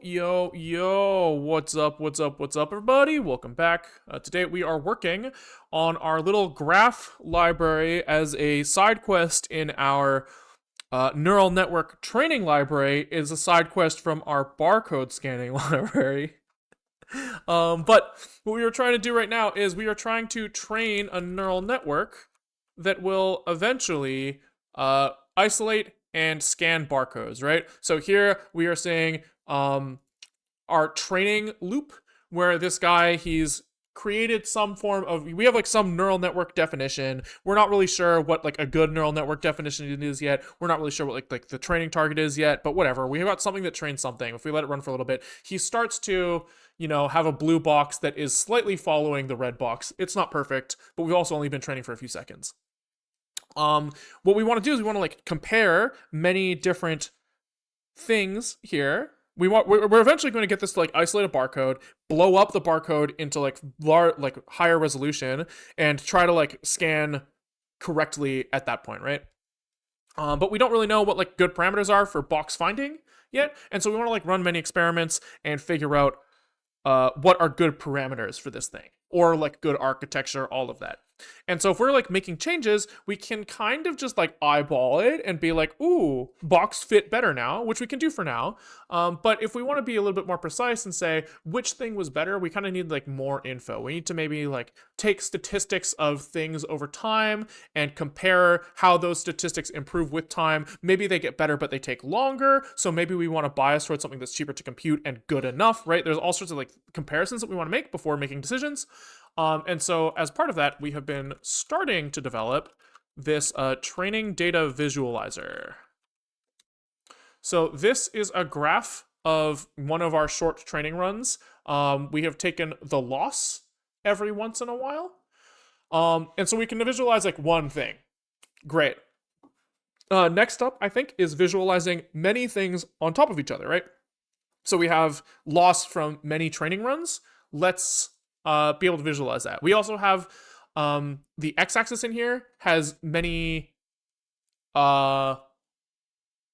Yo, what's up, everybody? Welcome back. Today we are working on our little graph library as a side quest in our neural network training library is a side quest from our barcode scanning library. But what we are trying to do right now is we are trying to train a neural network that will eventually isolate and scan barcodes, right? So here we are saying our training loop where this guy, he's created some form of, we have like some neural network definition. We're not really sure what like a good neural network definition is yet. We're not really sure what like the training target is yet, but whatever. We have got something that trains something. If we let it run for a little bit, he starts to, have a blue box that is slightly following the red box. It's not perfect, but we've also only been training for a few seconds. What we want to do is we want to like compare many different things here. We're eventually going to get this to like isolate a barcode, blow up the barcode into like higher resolution, and try to like scan correctly at that point, right? But we don't really know what like good parameters are for box finding yet, and so we want to like run many experiments and figure out what are good parameters for this thing, or like good architecture, all of that. And so if we're like making changes, we can kind of just like eyeball it and be like, ooh, box fit better now, which we can do for now. But if we want to be a little bit more precise and say which thing was better, we kind of need like more info. We need to maybe like take statistics of things over time and compare how those statistics improve with time. Maybe they get better, but they take longer. So maybe we want to bias towards something that's cheaper to compute and good enough, right? There's all sorts of like comparisons that we want to make before making decisions. And so as part of that, we have been starting to develop this training data visualizer. So this is a graph of one of our short training runs. We have taken the loss every once in a while. And so we can visualize like one thing. Great. Next up, I think, is visualizing many things on top of each other, right? So we have loss from many training runs. Let's be able to visualize that. We also have the x-axis in here has many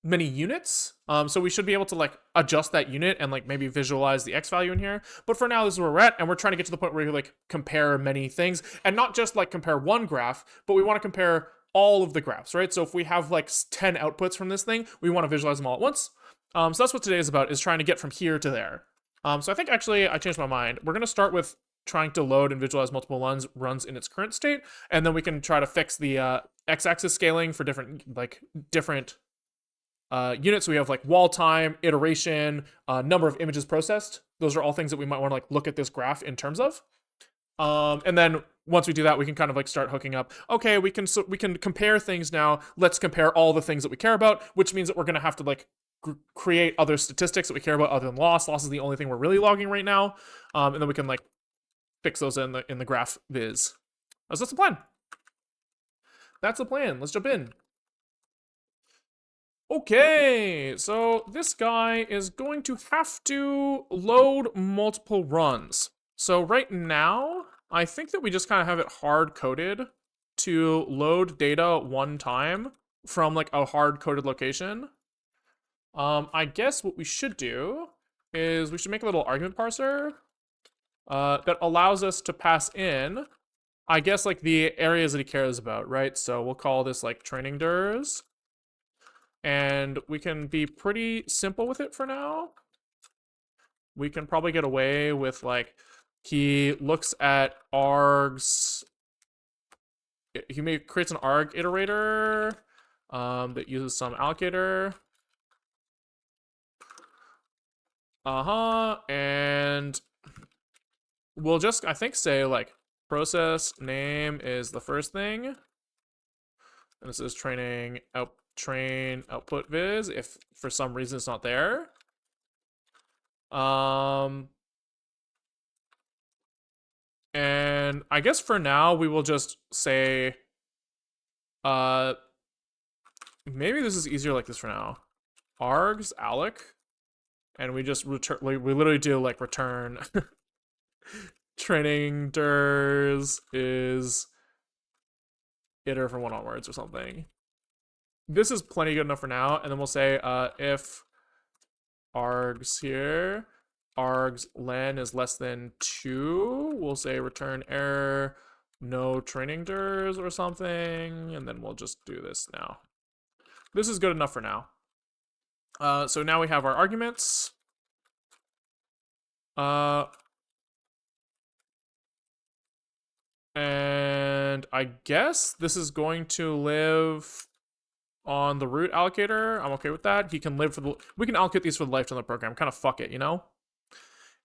units. So we should be able to like adjust that unit and like maybe visualize the x value in here. But for now, this is where we're at, and we're trying to get to the point where we like compare many things, and not just like compare one graph, but we want to compare all of the graphs, right? So if we have like 10 outputs from this thing, we want to visualize them all at once. So that's what today is about, is trying to get from here to there. So I think actually I changed my mind. We're gonna start with trying to load and visualize multiple runs in its current state, and then we can try to fix the x-axis scaling for different units. We have like wall time, iteration, number of images processed. Those are all things that we might want to like look at this graph in terms of. And then once we do that, we can kind of like start hooking up. Okay, we can compare things now. Let's compare all the things that we care about, which means that we're gonna have to like create other statistics that we care about other than loss. Loss is the only thing we're really logging right now, and then we can like fix those in the graph viz. So that's the plan. That's the plan. Let's jump in. Okay, so this guy is going to have to load multiple runs. So right now, I think that we just kind of have it hard-coded to load data one time from like a hard-coded location. I guess what we should do is we should make a little argument parser that allows us to pass in, I guess, like the areas that he cares about, right? So we'll call this like training durs. And we can be pretty simple with it for now. We can probably get away with like, he looks at args. He creates an arg iterator that uses some allocator. And we'll just, I think, say like process name is the first thing. And this is train output viz if for some reason it's not there. And I guess for now we will just say maybe this is easier like this for now. Args alloc, and we just return, we literally do like return training durs is iter from 1 onwards or something. This is plenty good enough for now, and then we'll say if args here. Args len is less than 2. We'll say return error, no training ders or something, and then we'll just do this now. This is good enough for now. So now we have our arguments. And I guess this is going to live on the root allocator. I'm okay with that. He can live for the. We can allocate these for the lifetime of the program. Kind of fuck it, you know.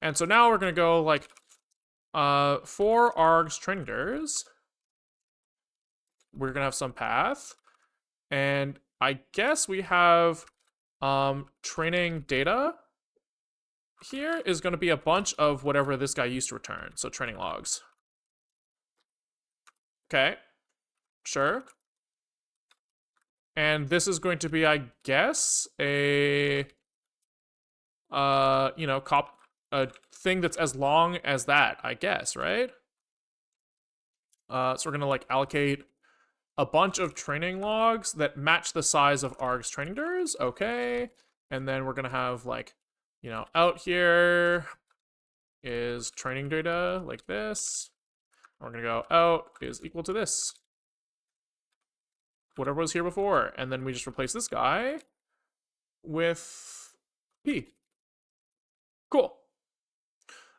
And so now we're gonna go like, for args training ders, we're gonna have some path, and I guess we have training data here is going to be a bunch of whatever this guy used to return. So training logs. Okay, sure. And this is going to be, I guess, a a thing that's as long as that, I guess, right? So we're gonna like allocate a bunch of training logs that match the size of args training ders. Okay, and then we're gonna have like, out here is training data like this. We're gonna go out is equal to this, whatever was here before, and then we just replace this guy with p. Cool.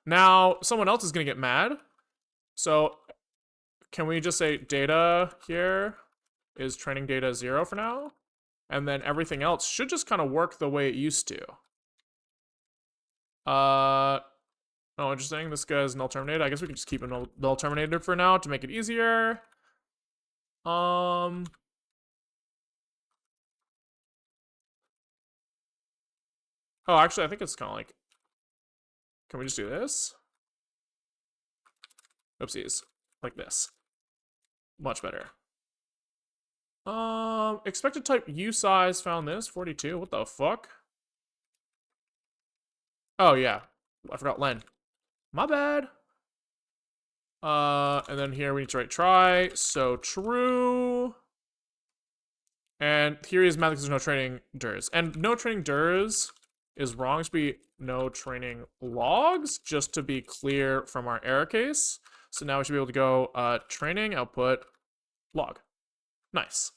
Now someone else is gonna get mad, so can we just say data here is training data 0 for now, and then everything else should just kind of work the way it used to. Oh, interesting. This guy's null terminated. I guess we can just keep him null terminated for now to make it easier. Oh, actually, I think it's kind of like, can we just do this? Oopsies. Like this. Much better. Expected type usize found this, 42. What the fuck? Oh, yeah. I forgot len. My bad. And then here we need to write try, so true. And here is math because there's no training ders. And no training ders is wrong. It should be no training logs, just to be clear from our error case. So now we should be able to go training output log. Nice.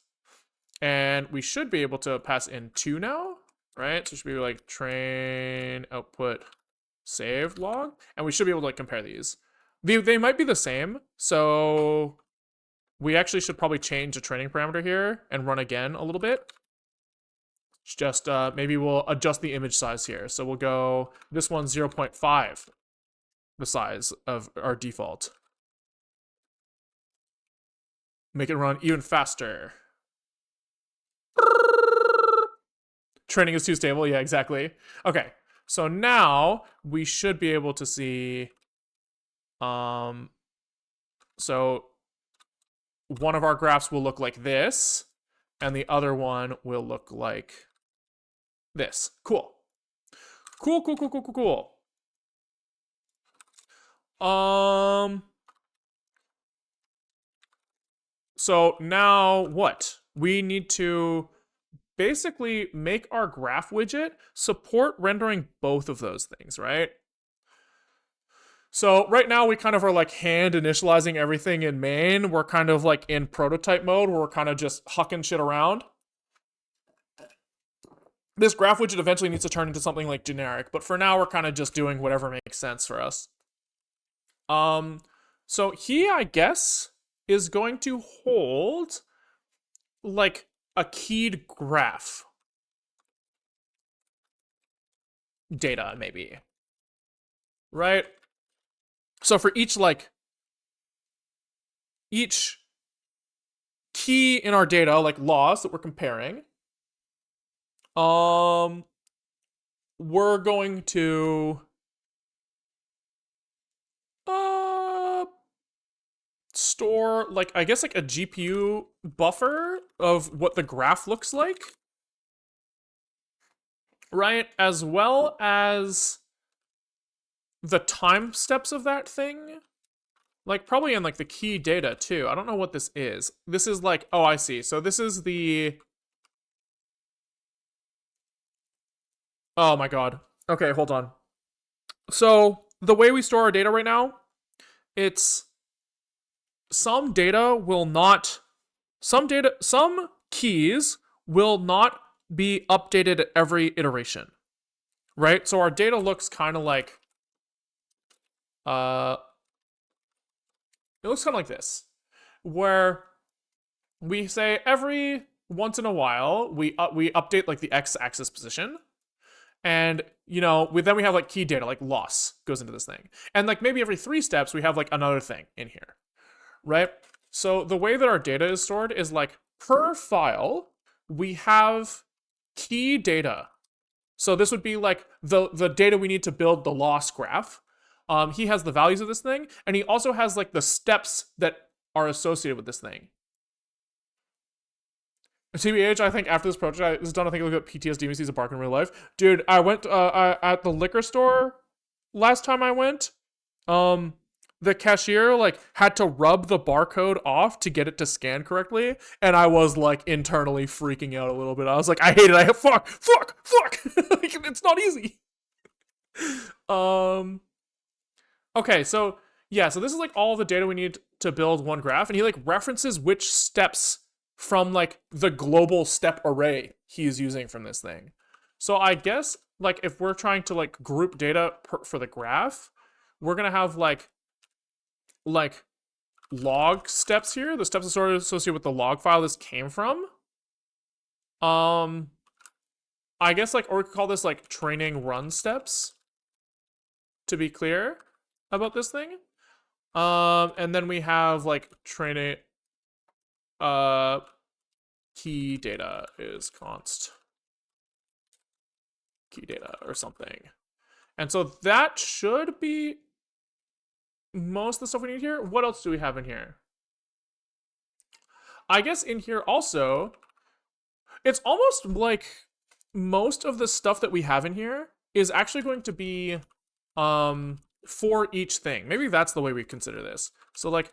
And we should be able to pass in 2 now, right? So it should be like train output saved log. And we should be able to like compare these. They might be the same, so we actually should probably change the training parameter here and run again a little bit. Just maybe we'll adjust the image size here. So we'll go, this one's 0.5, the size of our default. Make it run even faster. Training is too stable. Yeah, exactly. Okay, so now we should be able to see, so one of our graphs will look like this, and the other one will look like this. Cool. Cool, cool, cool, cool, cool, cool. So now what? We need to basically make our graph widget support rendering both of those things, right? So right now we kind of are like hand initializing everything in main. We're kind of like in prototype mode where we're kind of just hucking shit around. This graph widget eventually needs to turn into something like generic, but for now we're kind of just doing whatever makes sense for us. So he, I guess, is going to hold like a keyed graph data, maybe. Right? So for each key in our data, like loss that we're comparing, we're going to store like, I guess, like a GPU buffer of what the graph looks like, right? As well as the time steps of that thing, like probably in like the key data too. I don't know what this is. This is like, oh, I see. So this is the Oh my god. Okay, hold on. So the way we store our data right now, it's some data will not some keys will not be updated at every iteration, right? So our data looks kind of like uh it looks kind of like this, where we say every once in a while we update like the x-axis position, and then we have like key data like loss goes into this thing, and like maybe every 3 steps we have like another thing in here, right? So the way that our data is stored is like per file we have key data. So this would be like the data we need to build the loss graph. He has the values of this thing, and he also has like the steps that are associated with this thing. TBH, I think after this project is done, I think I'll get PTSD when sees a bark in real life. Dude, I went at the liquor store last time I went. Um, the cashier like had to rub the barcode off to get it to scan correctly, and I was like internally freaking out a little bit. I was like, I hate it. Fuck. Like, it's not easy. Um. Okay, so yeah, so this is like all the data we need to build one graph, and he like references which steps from like the global step array he's using from this thing. So I guess like if we're trying to like group data for the graph, we're gonna have like log steps here. The steps are sort of associated with the log file this came from. Um, I guess like, or we could call this like training run steps to be clear about this thing. And then we have like training uh key data is const key data or something. And so that should be most of the stuff we need here. What else do we have in here? I guess in here also, it's almost like most of the stuff that we have in here is actually going to be for each thing. Maybe that's the way we consider this. So like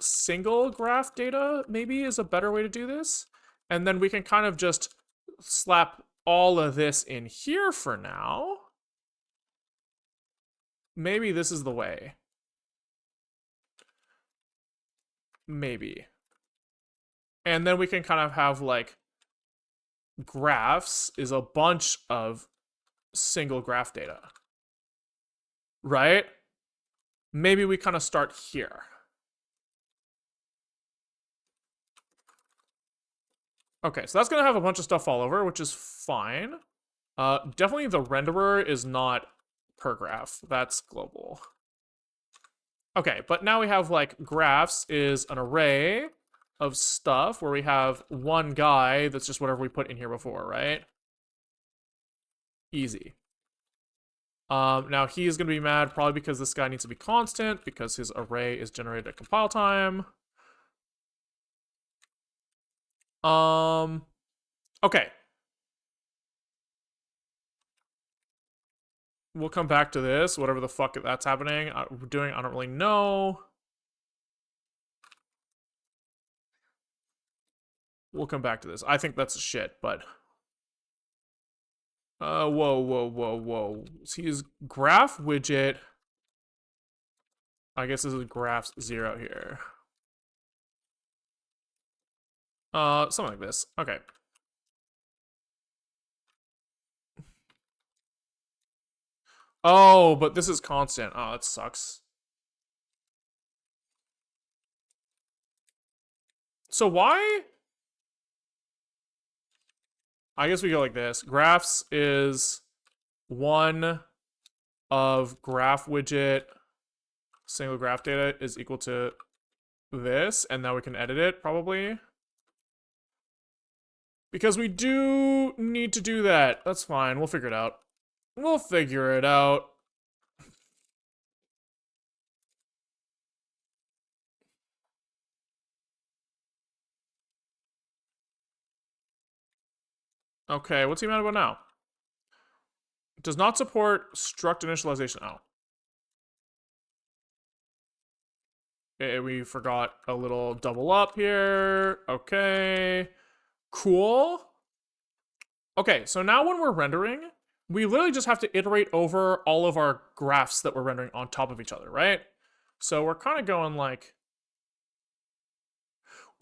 single graph data maybe is a better way to do this. And then we can kind of just slap all of this in here for now. Maybe this is the way. Maybe. And then we can kind of have like graphs is a bunch of single graph data. Right? Maybe we kind of start here. Okay, so that's gonna have a bunch of stuff all over, which is fine. Definitely the renderer is not per graph. That's global. Okay, but now we have like graphs is an array of stuff where we have one guy that's just whatever we put in here before, right? Easy. Now he's gonna be mad probably because this guy needs to be constant because his array is generated at compile time. Okay. We'll come back to this, whatever the fuck that's happening. We're doing, I don't really know. We'll come back to this. I think that's shit, but whoa. See his graph widget. I guess this is graphs 0 here. Something like this. Okay. Oh, but this is constant. Oh, that sucks. So why? I guess we go like this. Graphs is 1 of graph widget single graph data is equal to this, and now we can edit it probably. Because we do need to do that. That's fine. We'll figure it out. We'll figure it out. Okay, what's he mad about now? It does not support struct initialization. Oh. We forgot a little double up here. Okay. Cool. Okay, so now when we're rendering, we literally just have to iterate over all of our graphs that we're rendering on top of each other, right? So we're kind of going like,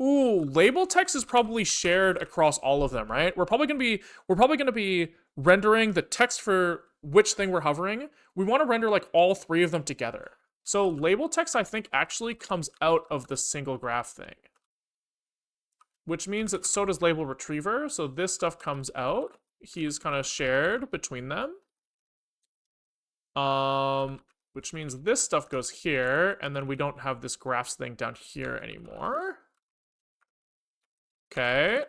ooh, label text is probably shared across all of them, right? We're probably gonna be rendering the text for which thing we're hovering. We want to render like all three of them together. So label text, I think, actually comes out of the single graph thing, which means that so does label retriever. So this stuff comes out. He's kind of shared between them. Which means this stuff goes here, and then we don't have this graphs thing down here anymore. Okay.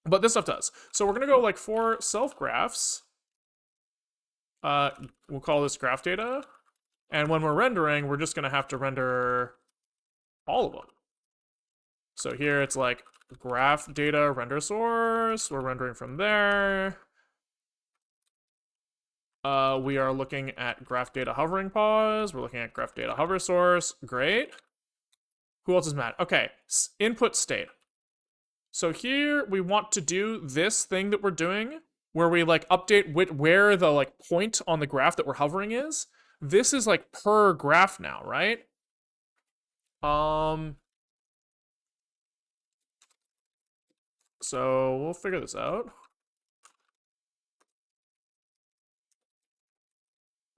But this stuff does. So we're gonna go like for self graphs. We'll call this graph data. And when we're rendering, we're just gonna have to render all of them. So here it's like graph data render source. We're rendering from there. We are looking at graph data hovering pause. We're looking at graph data hover source. Great. Who else is mad? Okay, input state. So here we want to do this thing that we're doing where we like update where the like point on the graph that we're hovering is. This is like per graph now, right? So we'll figure this out.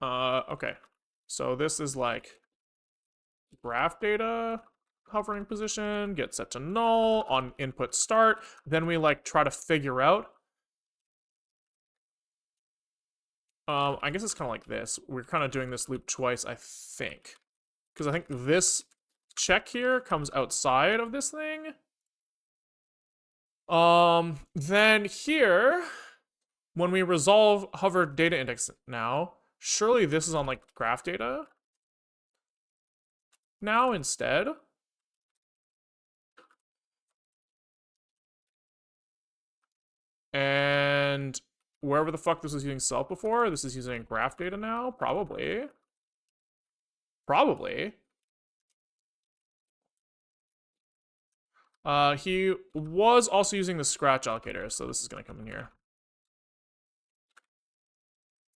Okay. So this is like graph data hovering position, get set to null on input start. Then we like try to figure out. I guess it's kind of like this. We're kind of doing this loop twice, I think. Because I think this check here comes outside of this thing. Then here, when we resolve hover data index now, surely this is on like graph data now instead. And wherever the fuck this was using self before, this is using graph data now, probably. Probably. He was also using the scratch allocator, so this is gonna come in here.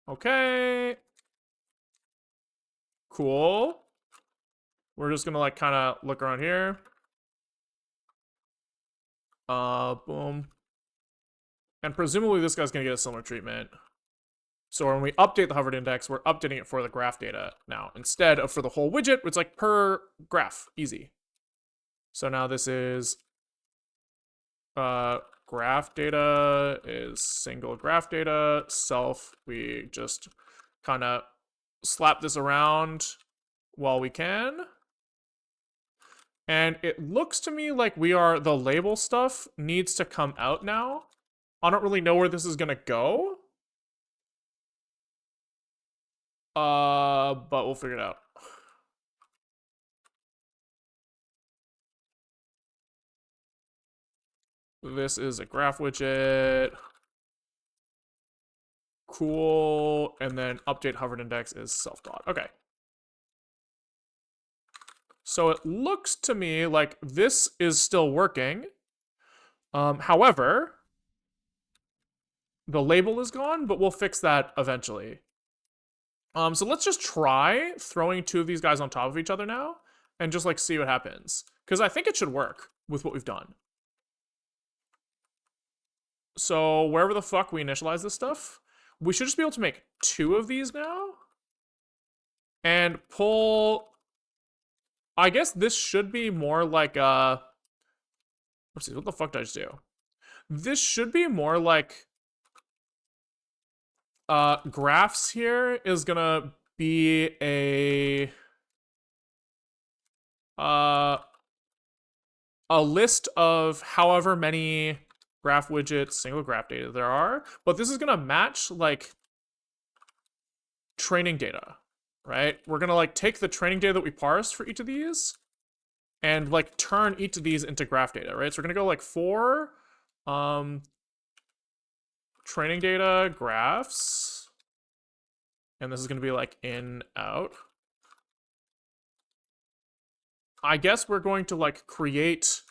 Okay. Cool. We're just gonna like kind of look around here. Boom. And presumably this guy's gonna get a similar treatment. So when we update the hovered index, we're updating it for the graph data now instead of for the whole widget. It's like per graph, easy. So now this is graph data is single graph data self. We just kind of slap this around while we can. And it looks to me like the label stuff needs to come out now. I don't really know where this is gonna go. But we'll figure it out. This is a graph widget. Cool. And then update hovered index is self dot. Okay. So it looks to me like this is still working. However, the label is gone, but we'll fix that eventually. So let's just try throwing two of these guys on top of each other now and just like see what happens. Because I think it should work with what we've done. So wherever the fuck we initialize this stuff, we should just be able to make two of these now. And pull... I guess this should be more like Let's see, what the fuck did I just do? This should be more like graphs here is gonna be a list of however many graph widgets, single graph data there are, but this is gonna match like training data, right? We're gonna like take the training data that we parsed for each of these and like turn each of these into graph data, right? So we're gonna go like for training data graphs, and this is gonna be like in, out. I guess we're going to like create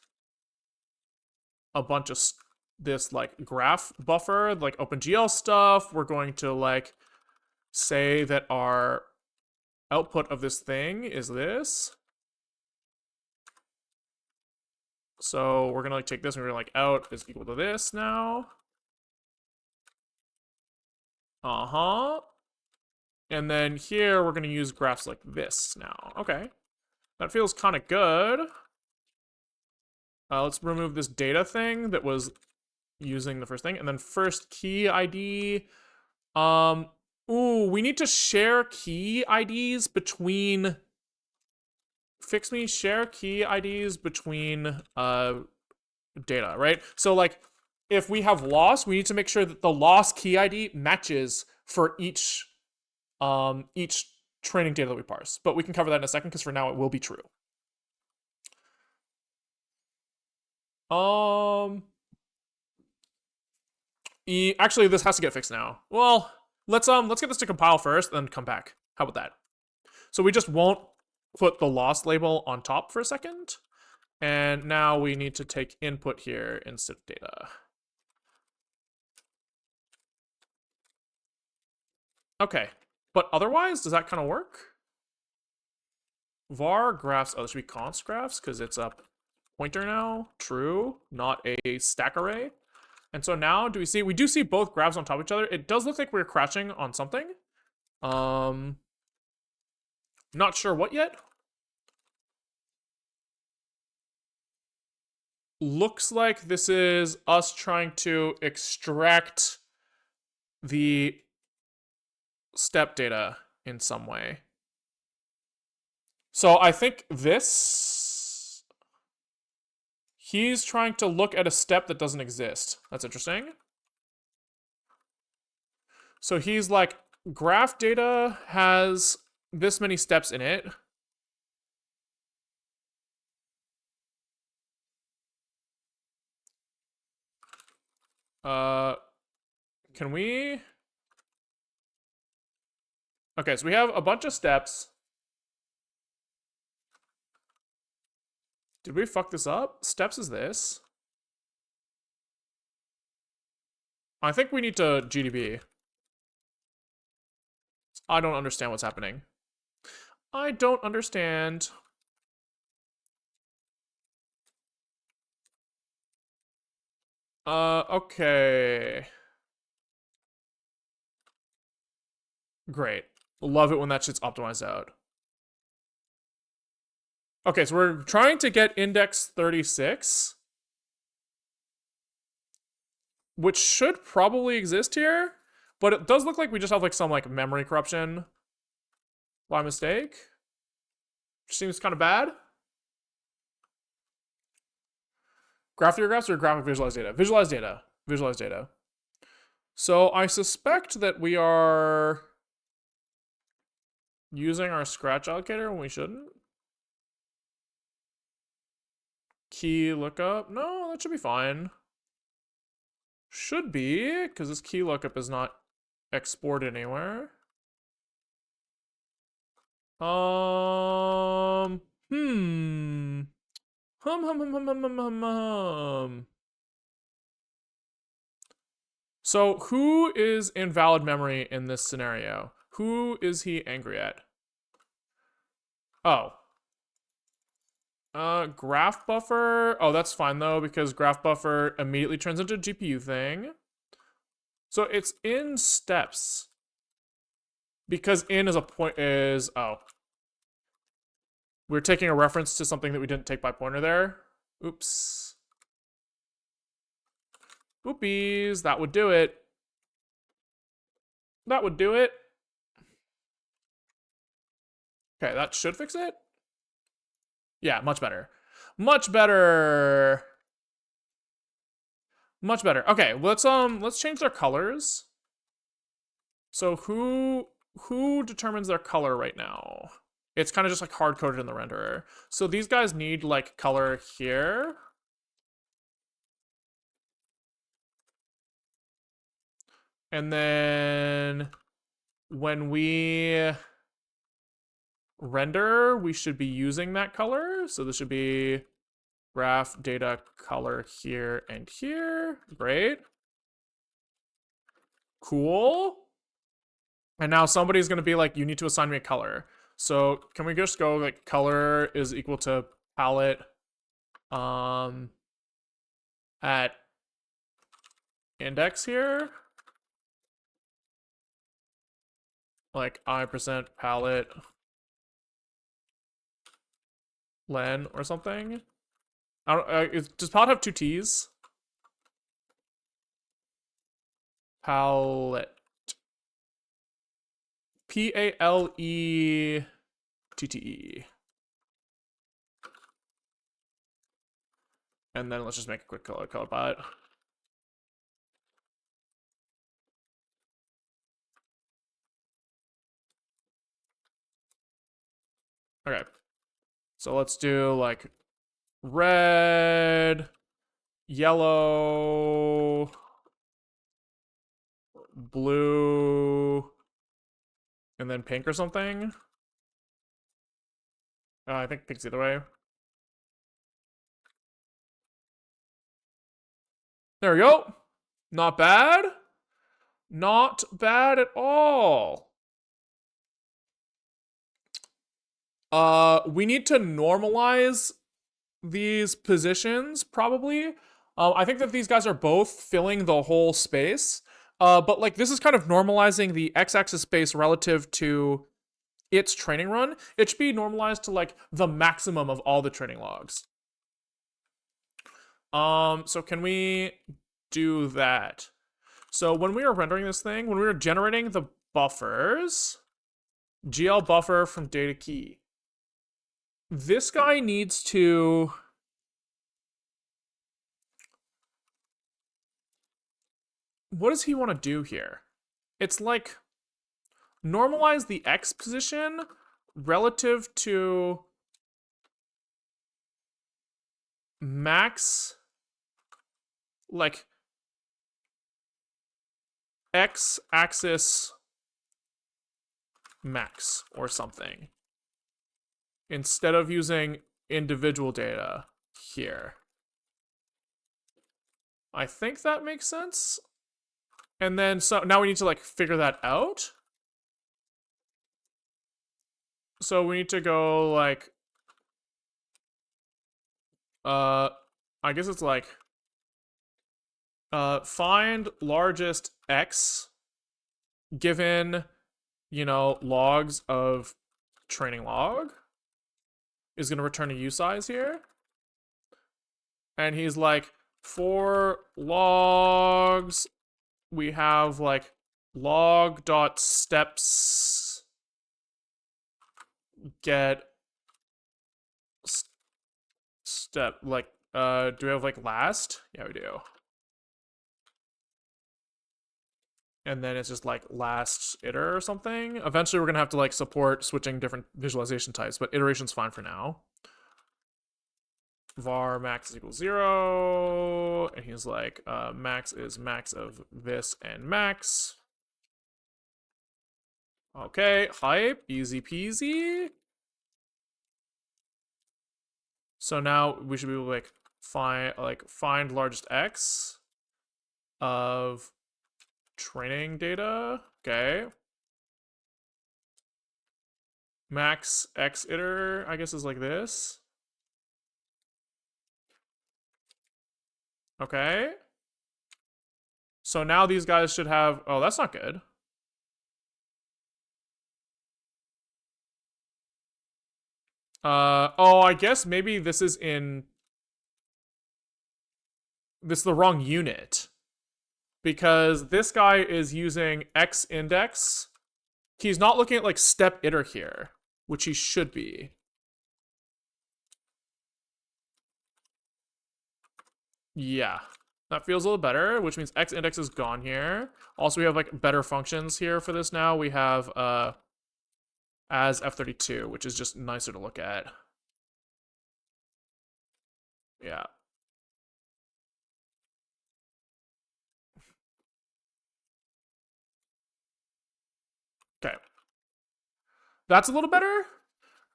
a bunch of this like graph buffer, like OpenGL stuff. We're going to like say that our output of this thing is this. So we're gonna like take this and we're gonna like out is equal to this now. And then here we're gonna use graphs like this now. Okay. That feels kind of good. Let's remove this data thing that was using the first thing. And then first key ID. Ooh, we need to share key IDs between... Fix me, share key IDs between data, right? So like, if we have loss, we need to make sure that the loss key ID matches for each training data that we parse. But we can cover that in a second because for now it will be true. Actually, this has to get fixed now. Well, let's get this to compile first, then come back. How about that? So we just won't put the loss label on top for a second. And now we need to take input here instead of data. Okay, but otherwise, does that kind of work? Var graphs, oh, this should be const graphs because it's a pointer now. True, not a stack array. And so now, do we see, we do see both graphs on top of each other. It does look like we're crashing on something. Not sure what yet. Looks like this is us trying to extract the step data in some way. So I think this, he's trying to look at a step that doesn't exist. That's interesting. So he's like, graph data has this many steps in it. Can we? Okay, so we have a bunch of steps. Did we fuck this up? Steps is this. I think we need to GDB. I don't understand what's happening. I don't understand. Okay. Great. Love it when that shit's optimized out. Okay, so we're trying to get index 36. Which should probably exist here. But it does look like we just have like some like memory corruption by mistake. Which seems kind of bad. Graph theory graphs or graphic visualized data? Visualized data. Visualized data. So I suspect that we are using our scratch allocator when we shouldn't. Key lookup. No, that should be fine. Should be, because this key lookup is not exported anywhere. So who is invalid memory in this scenario? Who is he angry at? Oh. Graph buffer. Oh, that's fine though, because graph buffer immediately turns into a GPU thing. So it's in steps. Because in is a point is, oh. We're taking a reference to something that we didn't take by pointer there. Oops. Oopies, that would do it. That would do it. Okay, that should fix it. Yeah, much better. Much better. Much better. Okay, let's change their colors. So who determines their color right now? It's kind of just like hard coded in the renderer. So these guys need like color here. And then when we render, we should be using that color. So this should be graph data color here and here. Great. Cool. And now somebody's going to be like, you need to assign me a color. So can we just go like color is equal to palette at index here? Like I% palette len or something? I don't, does palette have two T's? Palette. PALETTE. And then let's just make a quick color palette. Okay. So let's do like red, yellow, blue, and then pink or something. I think pink's the other way. There we go. Not bad. Not bad at all. We need to normalize these positions, probably. I think that these guys are both filling the whole space. But like this is kind of normalizing the x-axis space relative to its training run. It should be normalized to like the maximum of all the training logs. So can we do that? So when we were rendering this thing, when we were generating the buffers, GL buffer from data key, this guy needs to what does he want to do here? It's like normalize the X position relative to max, like X axis max or something, instead of using individual data here. I think that makes sense. And then so now we need to like figure that out. So we need to go like I guess it's like find largest X given, you know, logs of training log is going to return a usize here. And he's like, for logs, we have like log.steps get step, like, do we have like last? Yeah, we do. And then it's just like last iter or something. Eventually we're gonna have to like support switching different visualization types, but iteration's fine for now. Var max is equals 0, and he's like, max is max of this and max. Okay, hype, easy peasy. So now we should be able to like find largest X of training data. Okay. Max X iter, I guess, is like this. Okay. So now these guys should have, oh, that's not good. Oh, I guess maybe this is the wrong unit. Because this guy is using X index. He's not looking at like step iter here, which he should be. Yeah, that feels a little better, which means X index is gone here. Also, we have like better functions here for this now. We have as F32, which is just nicer to look at. Yeah. Okay. That's a little better.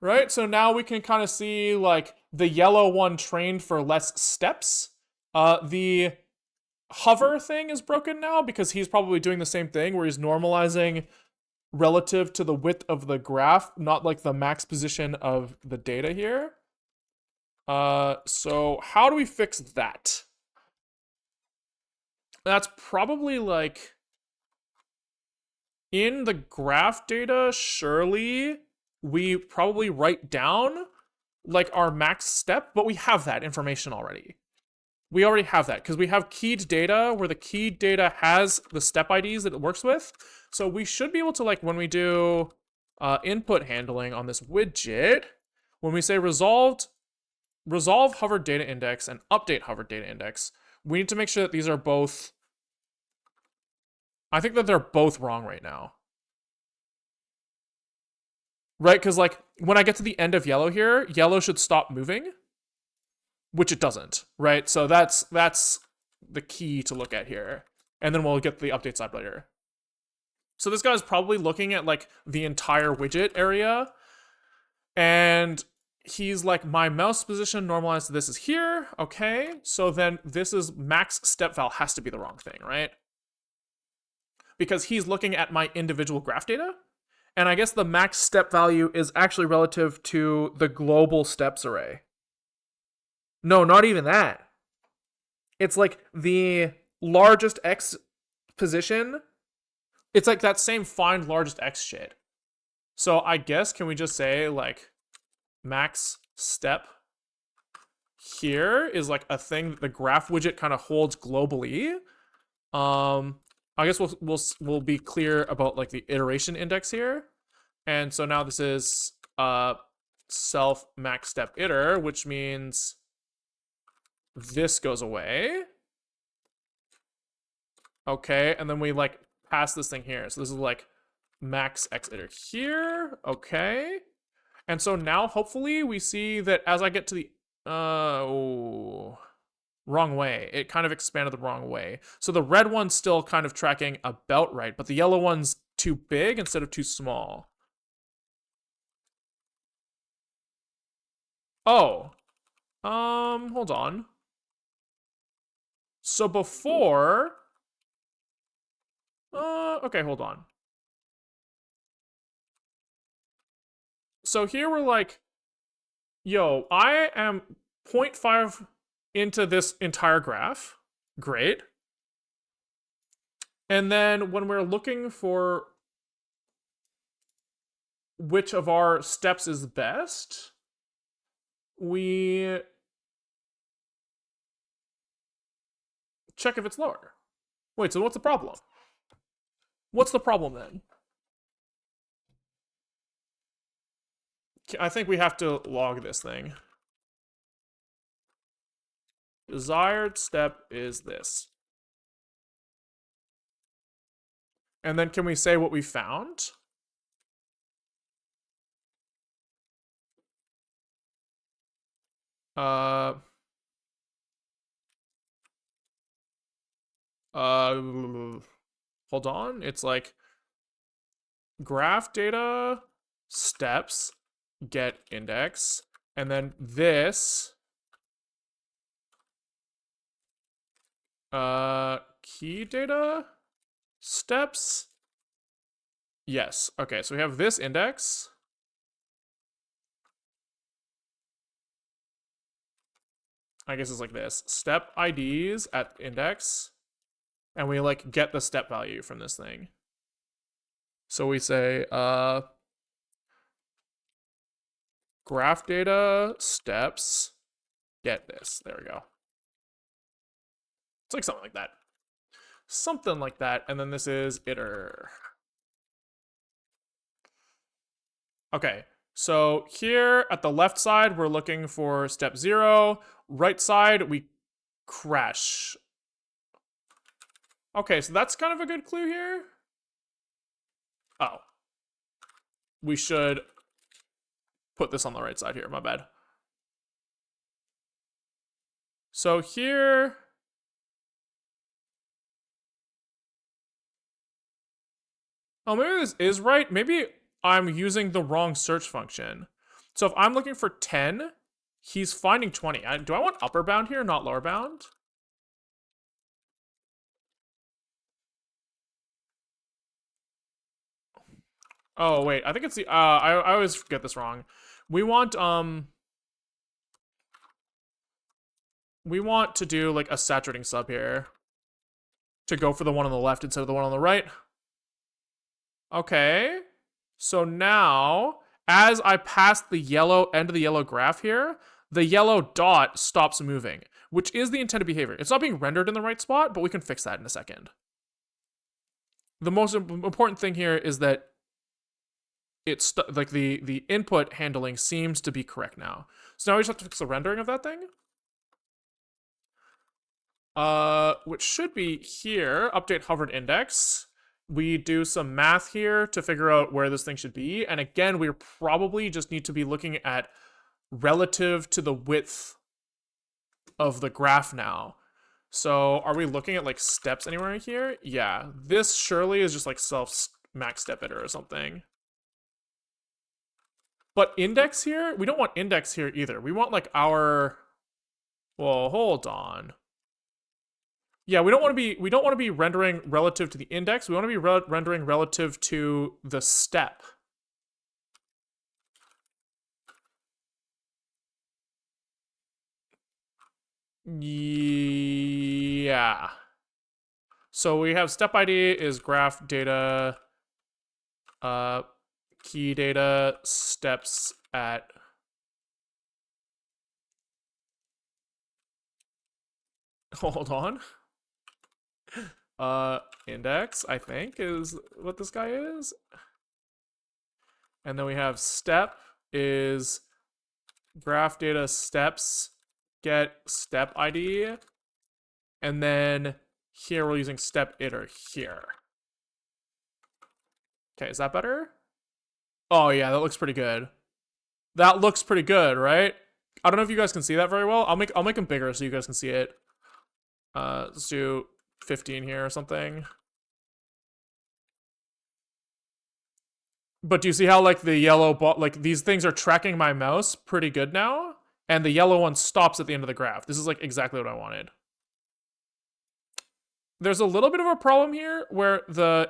right? So now we can kind of see like the yellow one trained for less steps. The hover thing is broken now because he's probably doing the same thing where he's normalizing relative to the width of the graph, not like the max position of the data here. So how do we fix that? That's probably like in the graph data, surely we probably write down like our max step, but we have that information already. We already have that because we have keyed data where the keyed data has the step IDs that it works with. So we should be able to, like, when we do input handling on this widget, when we say resolve hovered data index and update hovered data index, we need to make sure that these are both. I think that they're both wrong right now. Right? Because, like, when I get to the end of yellow here, yellow should stop moving, which it doesn't, right? So that's the key to look at here. And then we'll get the update side later. So this guy's probably looking at like the entire widget area, and he's like, my mouse position normalized to this is here. Okay, so then this is max step val has to be the wrong thing, right? Because he's looking at my individual graph data, and I guess the max step value is actually relative to the global steps array. No, not even that. It's like the largest X position. It's like that same find largest X shit. So I guess, can we just say like max step here is like a thing that the graph widget kind of holds globally. I guess we'll be clear about like the iteration index here. And so now this is self max step iter, which means this goes away. Okay, and then we like pass this thing here. So this is like max x iter here. Okay. And so now hopefully we see that as I get to the wrong way. It kind of expanded the wrong way. So the red one's still kind of tracking about right, but the yellow one's too big instead of too small. Oh. Hold on. So before okay, hold on. So here we're like, yo, I am 0.5 into this entire graph. Great. And then when we're looking for which of our steps is best, we check if it's lower. Wait, so what's the problem? What's the problem then? I think we have to log this thing. Desired step is this. And then can we say what we found? Hold on. It's like graph data steps get index, and then this key data steps. Yes. Okay, so we have this index. I guess it's like this. Step IDs at index, and we like get the step value from this thing. So we say graph data steps get this. There we go. It's like something like that. Something like that. And then this is iter. Okay. So here at the left side, we're looking for step 0. Right side, we crash. Okay, so that's kind of a good clue here. Oh. We should put this on the right side here. My bad. So here... Oh, maybe this is right. Maybe I'm using the wrong search function. So if I'm looking for 10, he's finding 20. Do I want upper bound here, not lower bound? Oh, wait. I think it's the... I always get this wrong. We want to do, like, a saturating sub here. To go for the one on the left instead of the one on the right. Okay. So now, as I pass the yellow end of the yellow graph here, the yellow dot stops moving, which is the intended behavior. It's not being rendered in the right spot, but we can fix that in a second. The most important thing here is that it's like the input handling seems to be correct now. So now we just have to fix the rendering of that thing. Which should be here, update hovered index. We do some math here to figure out where this thing should be. And again, we probably just need to be looking at relative to the width of the graph now. So are we looking at like steps anywhere here? Yeah, this surely is just like self max step iter or something. But index here, we don't want index here either. We want like our, well, hold on. Yeah, we don't want to be rendering relative to the index. We want to be rendering relative to the step. Yeah. So we have step ID is graph data, key data steps at. Hold on. Index, I think, is what this guy is. And then we have step is graph data steps get step ID. And then here we're using step iter here. Okay, is that better? Oh yeah, that looks pretty good. That looks pretty good, right? I don't know if you guys can see that very well. I'll make them bigger so you guys can see it. Let's do 15 here or something. But do you see how like the yellow like these things are tracking my mouse pretty good now? And the yellow one stops at the end of the graph. This is like exactly what I wanted. There's a little bit of a problem here where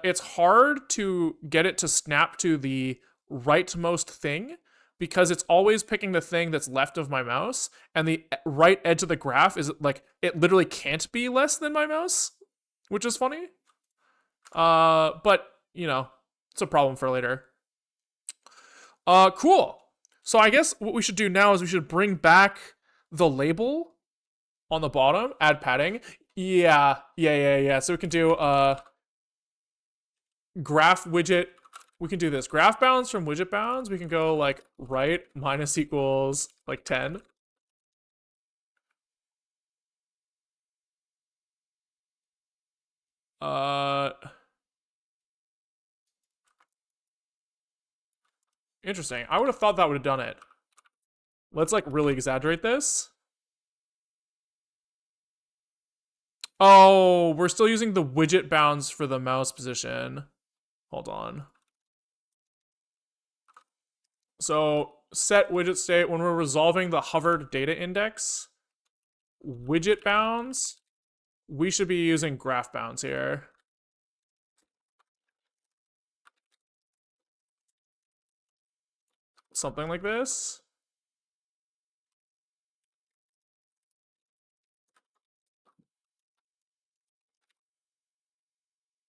it's hard to get it to snap to the rightmost thing because it's always picking the thing that's left of my mouse, and the right edge of the graph is like it literally can't be less than my mouse, which is funny. But you know, it's a problem for later. Cool. So I guess what we should do now is we should bring back the label on the bottom, add padding. Yeah. So we can do graph widget. We can do this. Graph bounds from widget bounds. We can go like right minus equals like 10. Interesting. I would have thought that would have done it. Let's like really exaggerate this. Oh, we're still using the widget bounds for the mouse position. Hold on. So set widget state when we're resolving the hovered data index, widget bounds, we should be using graph bounds here. Something like this.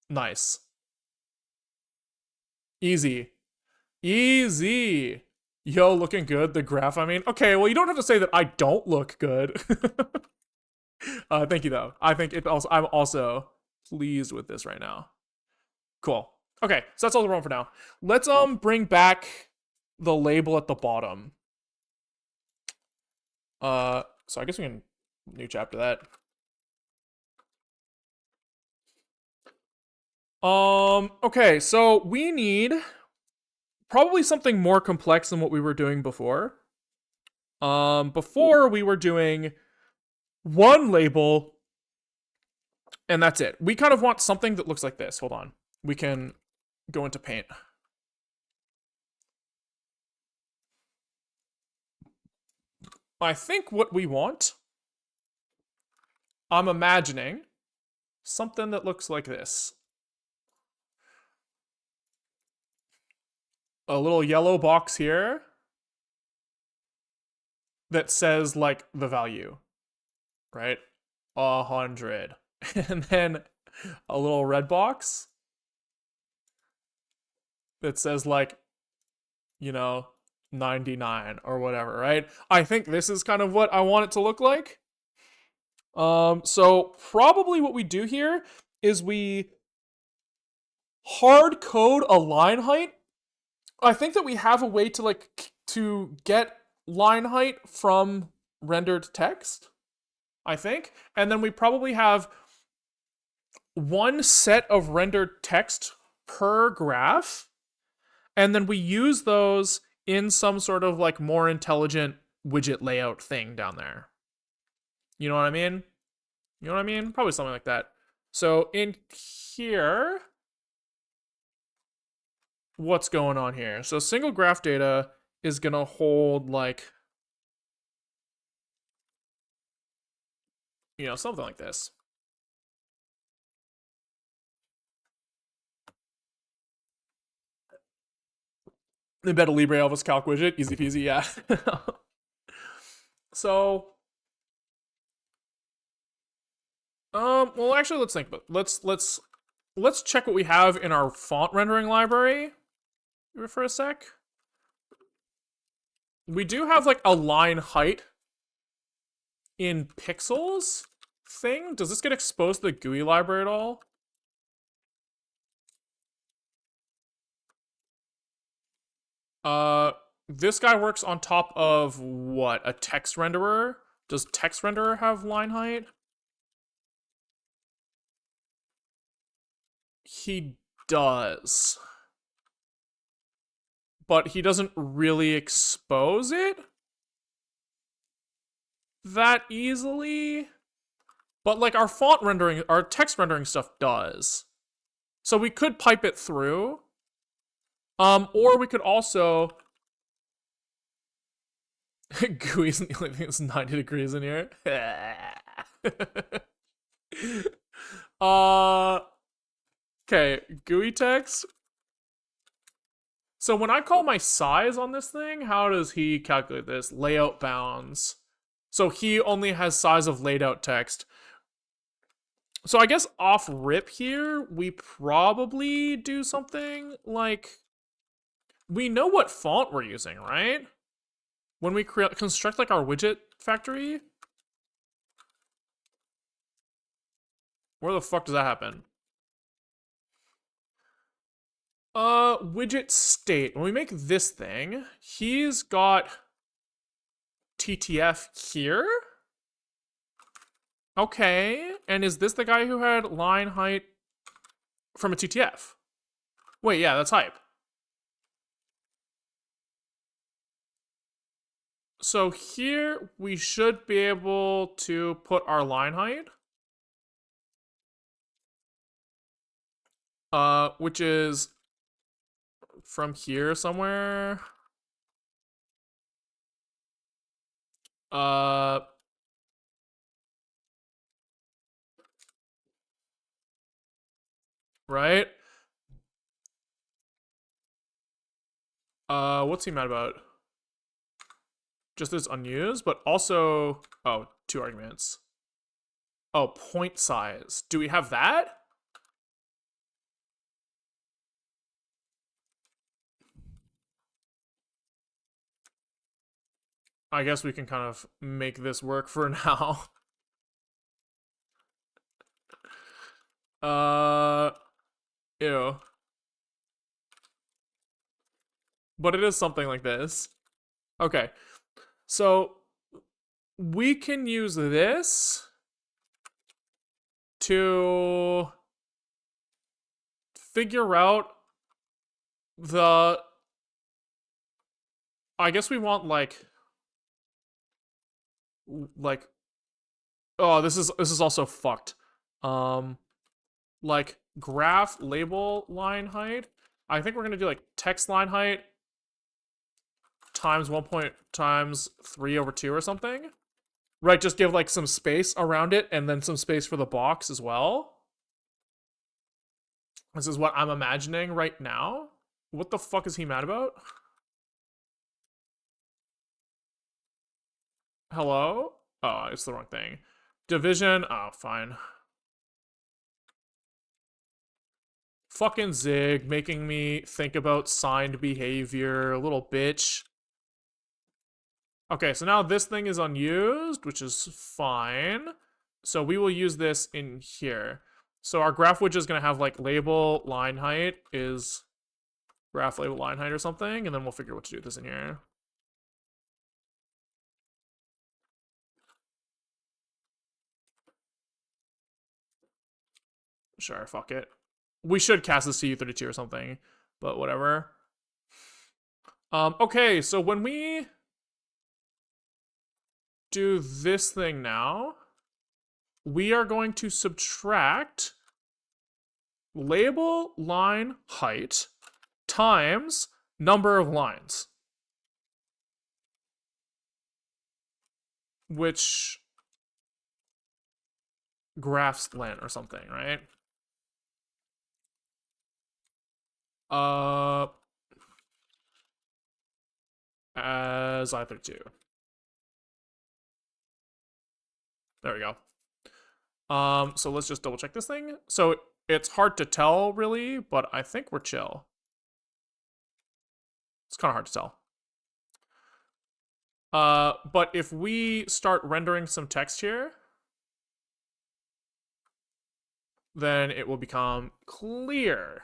Nice. Easy. Easy. Yo, looking good. The graph, I mean. Okay, well, you don't have to say that I don't look good. Thank you, though. I think I'm also pleased with this right now. Cool. Okay, so that's all the wrong for now. Let's bring back the label at the bottom. So I guess we can new chapter that. Okay, so we need probably something more complex than what we were doing before. Before we were doing one label and that's it. We kind of want something that looks like this. Hold on. We can go into Paint. I think what we want, I'm imagining something that looks like this. A little yellow box here that says like the value, right? 100. And then a little red box that says like, 99 or whatever, right? I think this is kind of what I want it to look like. So probably what we do here is we hard code a line height. I think that we have a way to to get line height from rendered text, I think. And then we probably have one set of rendered text per graph, and then we use those in some sort of like more intelligent widget layout thing down there. You know what I mean? You know what I mean? Probably something like that. So in here, what's going on here? So single graph data is going to hold like, something like this. Embed a LibreOffice calc widget, easy peasy, yeah. So, well, actually, let's think. But let's check what we have in our font rendering library for a sec. We do have like a line height in pixels thing. Does this get exposed to the GUI library at all? This guy works on top of what? A text renderer? Does text renderer have line height? He does. But he doesn't really expose it that easily. But like our font rendering, our text rendering stuff does. So we could pipe it through. Or we could also GUI's the only thing that's 90 degrees in here. Okay, GUI text. So when I call my size on this thing, how does he calculate this? Layout bounds. So he only has size of laid out text. So I guess off rip here, we probably do something like, we know what font we're using, right? When we construct like our widget factory. Where the fuck does that happen? Widget state. When we make this thing, he's got TTF here. Okay, and is this the guy who had line height from a TTF? Wait, yeah, that's hype. So here we should be able to put our line height. Which is from here somewhere. Right? What's he mad about? Just this unused, but also, oh, 2 arguments. Oh, point size. Do we have that? I guess we can kind of make this work for now. Ew. But it is something like this. Okay. So we can use this to figure out the, I guess we want like oh, this is also fucked. Like graph label line height. I think we're gonna do like text line height times 1 point times 3 over 2 or something. Right, just give like some space around it and then some space for the box as well. This is what I'm imagining right now. What the fuck is he mad about? Hello? Oh, it's the wrong thing. Division. Oh, fine. Fucking Zig, making me think about signed behavior. Little bitch. Okay, so now this thing is unused, which is fine. So we will use this in here. So our graph widget is going to have like label line height is graph label line height or something, and then we'll figure what to do with this in here. Sure, fuck it. We should cast this to U32 or something, but whatever. Okay, so when we do this thing now, we are going to subtract label line height times number of lines, which graphs length or something, right? As I32. There we go. So let's just double check this thing. So it's hard to tell really, but I think we're chill. It's kind of hard to tell. But if we start rendering some text here, then it will become clear.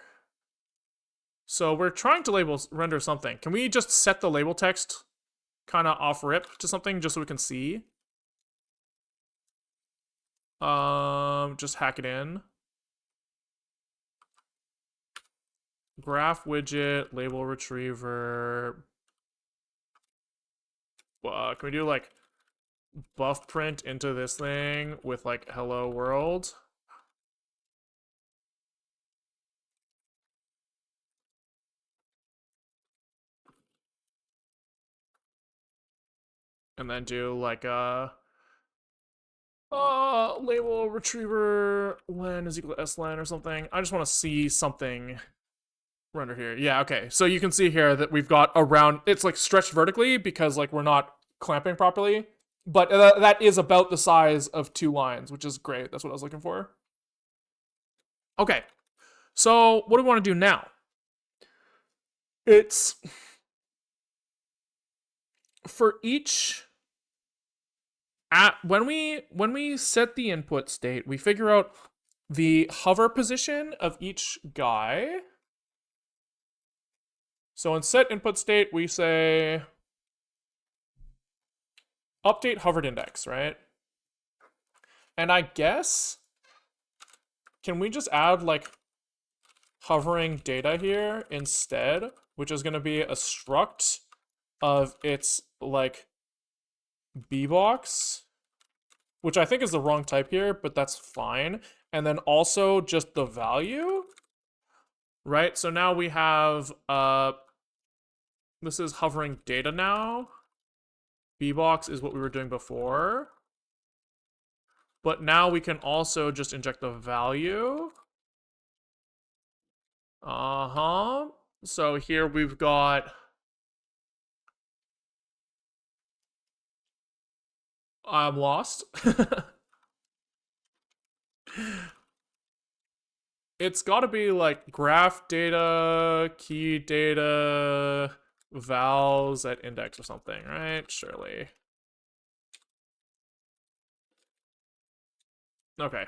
So we're trying to render something. Can we just set the label text kind of off rip to something just so we can see? Just hack it in. Graph widget, label retriever. Can we do like buff print into this thing with like hello world? And then do like label retriever len is equal to slen or something. I just want to see something render here. Yeah, okay. So you can see here that we've got around, it's like stretched vertically because like we're not clamping properly, but that is about the size of 2 lines, which is great. That's what I was looking for. Okay, so what do we want to do now? It's for each when we set the input state, we figure out the hover position of each guy. So in set input state, we say update hovered index, right? And I guess, can we just add like hovering data here instead, which is going to be a struct of its like bbox, which I think is the wrong type here, but that's fine. And then also just the value, right? So now we have, this is hovering data now. bbox is what we were doing before. But now we can also just inject the value. So here we've got, I'm lost. It's got to be like graph data, key data, vals at index or something, right? Surely. Okay.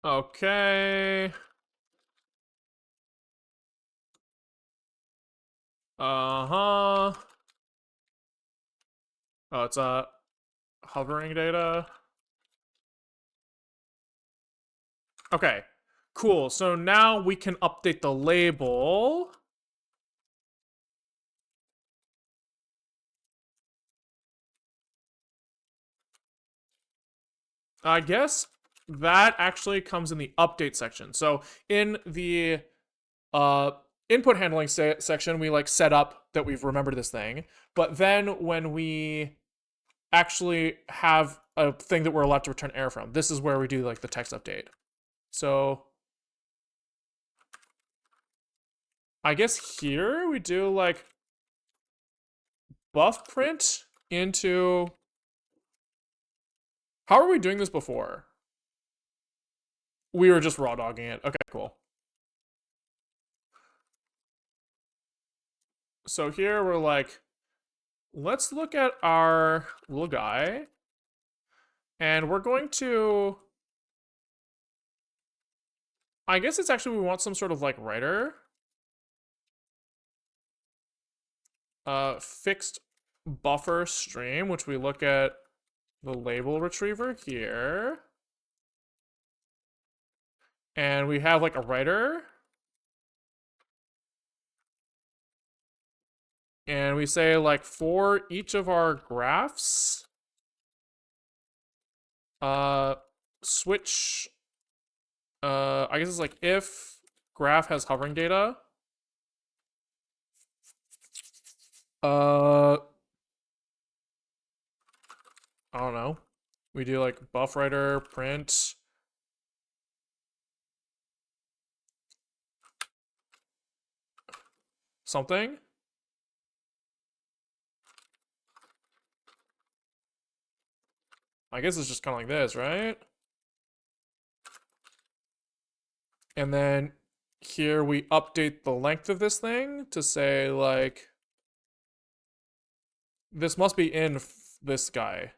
Okay. Uh-huh. Oh, it's hovering data. Okay. Cool. So now we can update the label. I guess that actually comes in the update section. So in the uh, input handling section, we like set up that we've remembered this thing. But then when we actually have a thing that we're allowed to return error from, this is where we do like the text update. So I guess here we do like buff print into. How are we doing this before? We were just raw dogging it. Okay, cool. So here we're like, let's look at our little guy. And we're going to. I guess it's actually we want some sort of like writer. Fixed buffer stream, which we look at the label retriever here. And we have like a writer. And we say like for each of our graphs, switch, I guess it's like if graph has hovering data, I don't know. We do like buff writer print something. I guess it's just kind of like this, right? And then here we update the length of this thing to say like, this must be in this guy.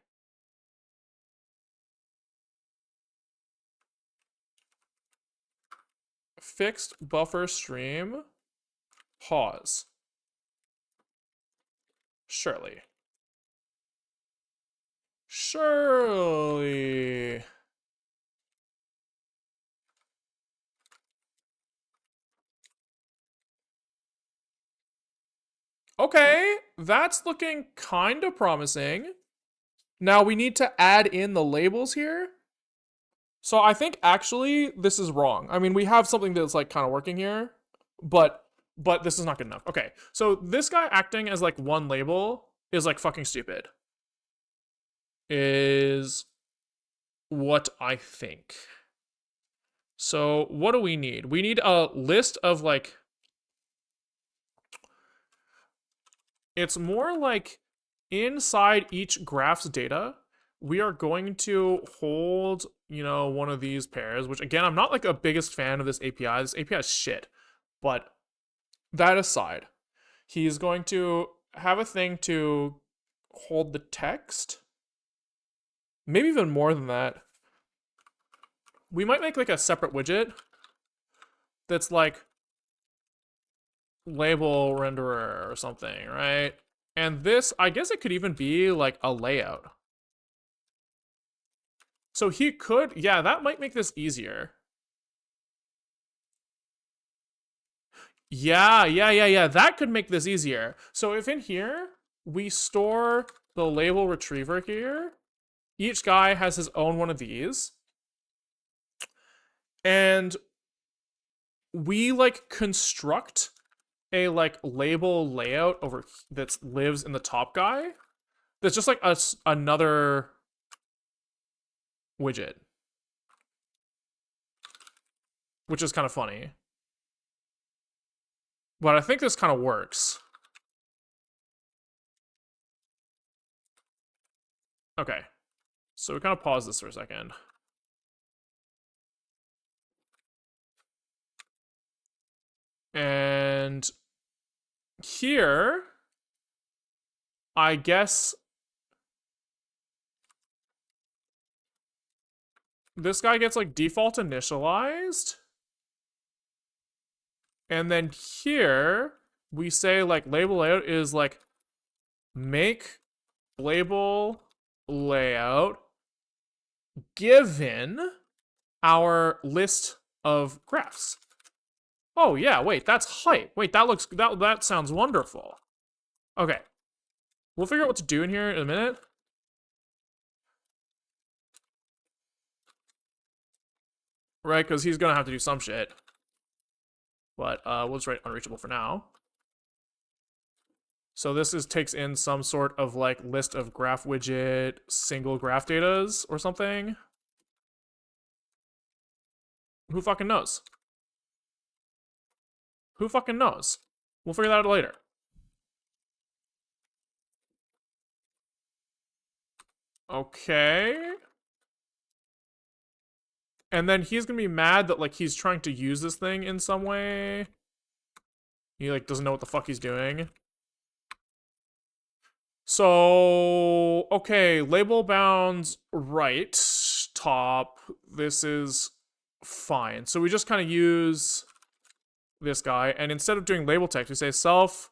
Fixed buffer stream, pause. Surely. Surely. Okay, that's looking kind of promising. Now we need to add in the labels here. So I think actually this is wrong. I mean, we have something that's like kind of working here, but this is not good enough. Okay, so this guy acting as like one label is like fucking stupid. Is what I think. So what do we need? We need a list of like, it's more like inside each graph's data, we are going to hold, one of these pairs, which again, I'm not like a biggest fan of this API. This API is shit. But that aside, he's going to have a thing to hold the text. Maybe even more than that. We might make like a separate widget that's like label renderer or something, right? And this, I guess it could even be like a layout. So he could, yeah, that might make this easier. Yeah. That could make this easier. So if in here, we store the label retriever here, each guy has his own one of these. And we like construct a like label layout over that lives in the top guy. That's just like another widget, which is kind of funny. But I think this kind of works. Okay, so we kind of pause this for a second. And here, I guess this guy gets like default initialized. And then here, we say like label layout is like make label layout given our list of graphs. Oh yeah, wait, that's hype. Wait, that sounds wonderful. Okay. We'll figure out what to do in here in a minute. right? Because he's gonna have to do some shit. But we'll just write unreachable for now. So this takes in some sort of like list of graph widget single graph datas or something. Who fucking knows? Who fucking knows? We'll figure that out later. Okay. And then he's gonna be mad that like he's trying to use this thing in some way. He like doesn't know what the fuck he's doing. So okay, label bounds right top. This is fine. So we just kind of use this guy, and instead of doing label text, we say self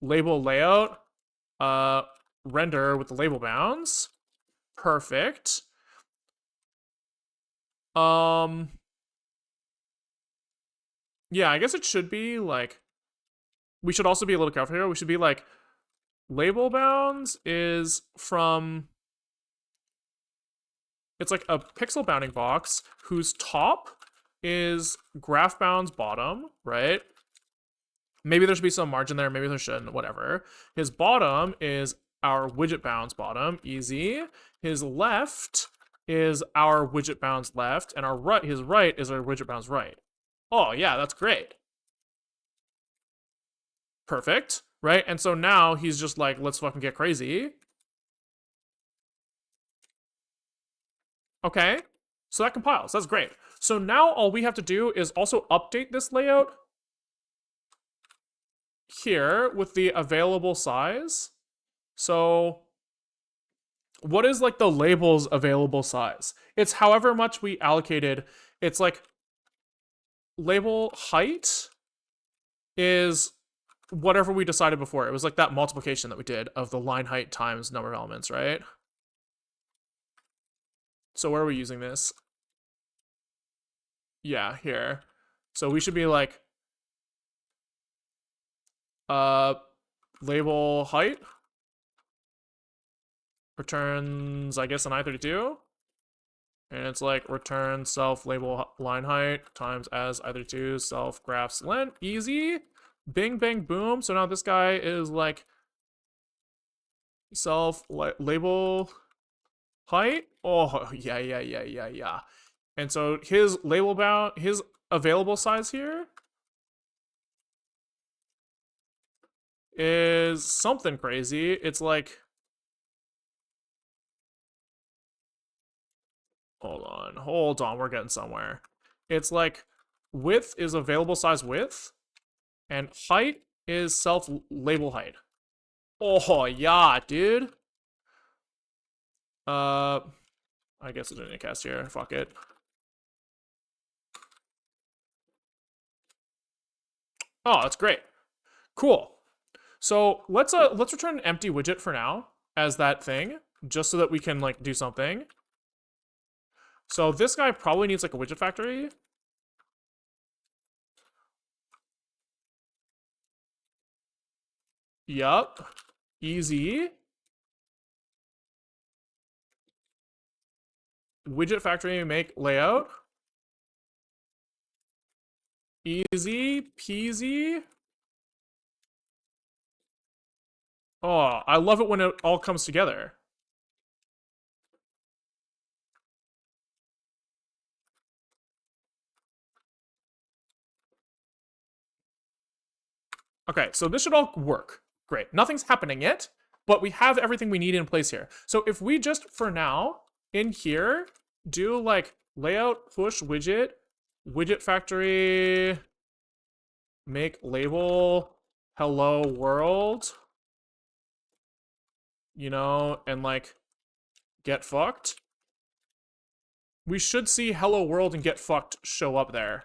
label layout render with the label bounds. Perfect. Yeah, I guess it should be like, we should also be a little careful here. We should be like, label bounds is from, it's like a pixel bounding box whose top is graph bounds bottom, right? Maybe there should be some margin there, maybe there shouldn't, whatever. His bottom is our widget bounds bottom, easy. His left is our widget bounds left, and our right, his right is our widget bounds right. Oh yeah, that's great. Perfect, right? And so now he's just like, let's fucking get crazy. Okay, so that compiles, that's great. So now all we have to do is also update this layout here with the available size. So what is like the label's available size? It's however much we allocated. It's like label height is whatever we decided before. It was like that multiplication that we did of the line height times number of elements, right? So where are we using this? Yeah, here. So we should be like label height returns, I guess, an I32. And it's like return self label line height times as I32 self graphs length. Easy. Bing, bang, boom. So now this guy is like self label height. Oh, yeah. And so his label bound, his available size here is something crazy. It's like, hold on, we're getting somewhere. It's like width is available size width, and height is self label height. Oh yeah, dude. I guess it's in a cast here. Fuck it. Oh, that's great. Cool. So let's return an empty widget for now as that thing, just so that we can like do something. So this guy probably needs like a widget factory. Yup. Easy. Widget factory make layout. Easy peasy. Oh, I love it when it all comes together. Okay, so this should all work. Great. Nothing's happening yet, but we have everything we need in place here. So if we just, for now, in here, do like layout push widget, widget factory, make label hello world, you know, and like get fucked, we should see hello world and get fucked show up there.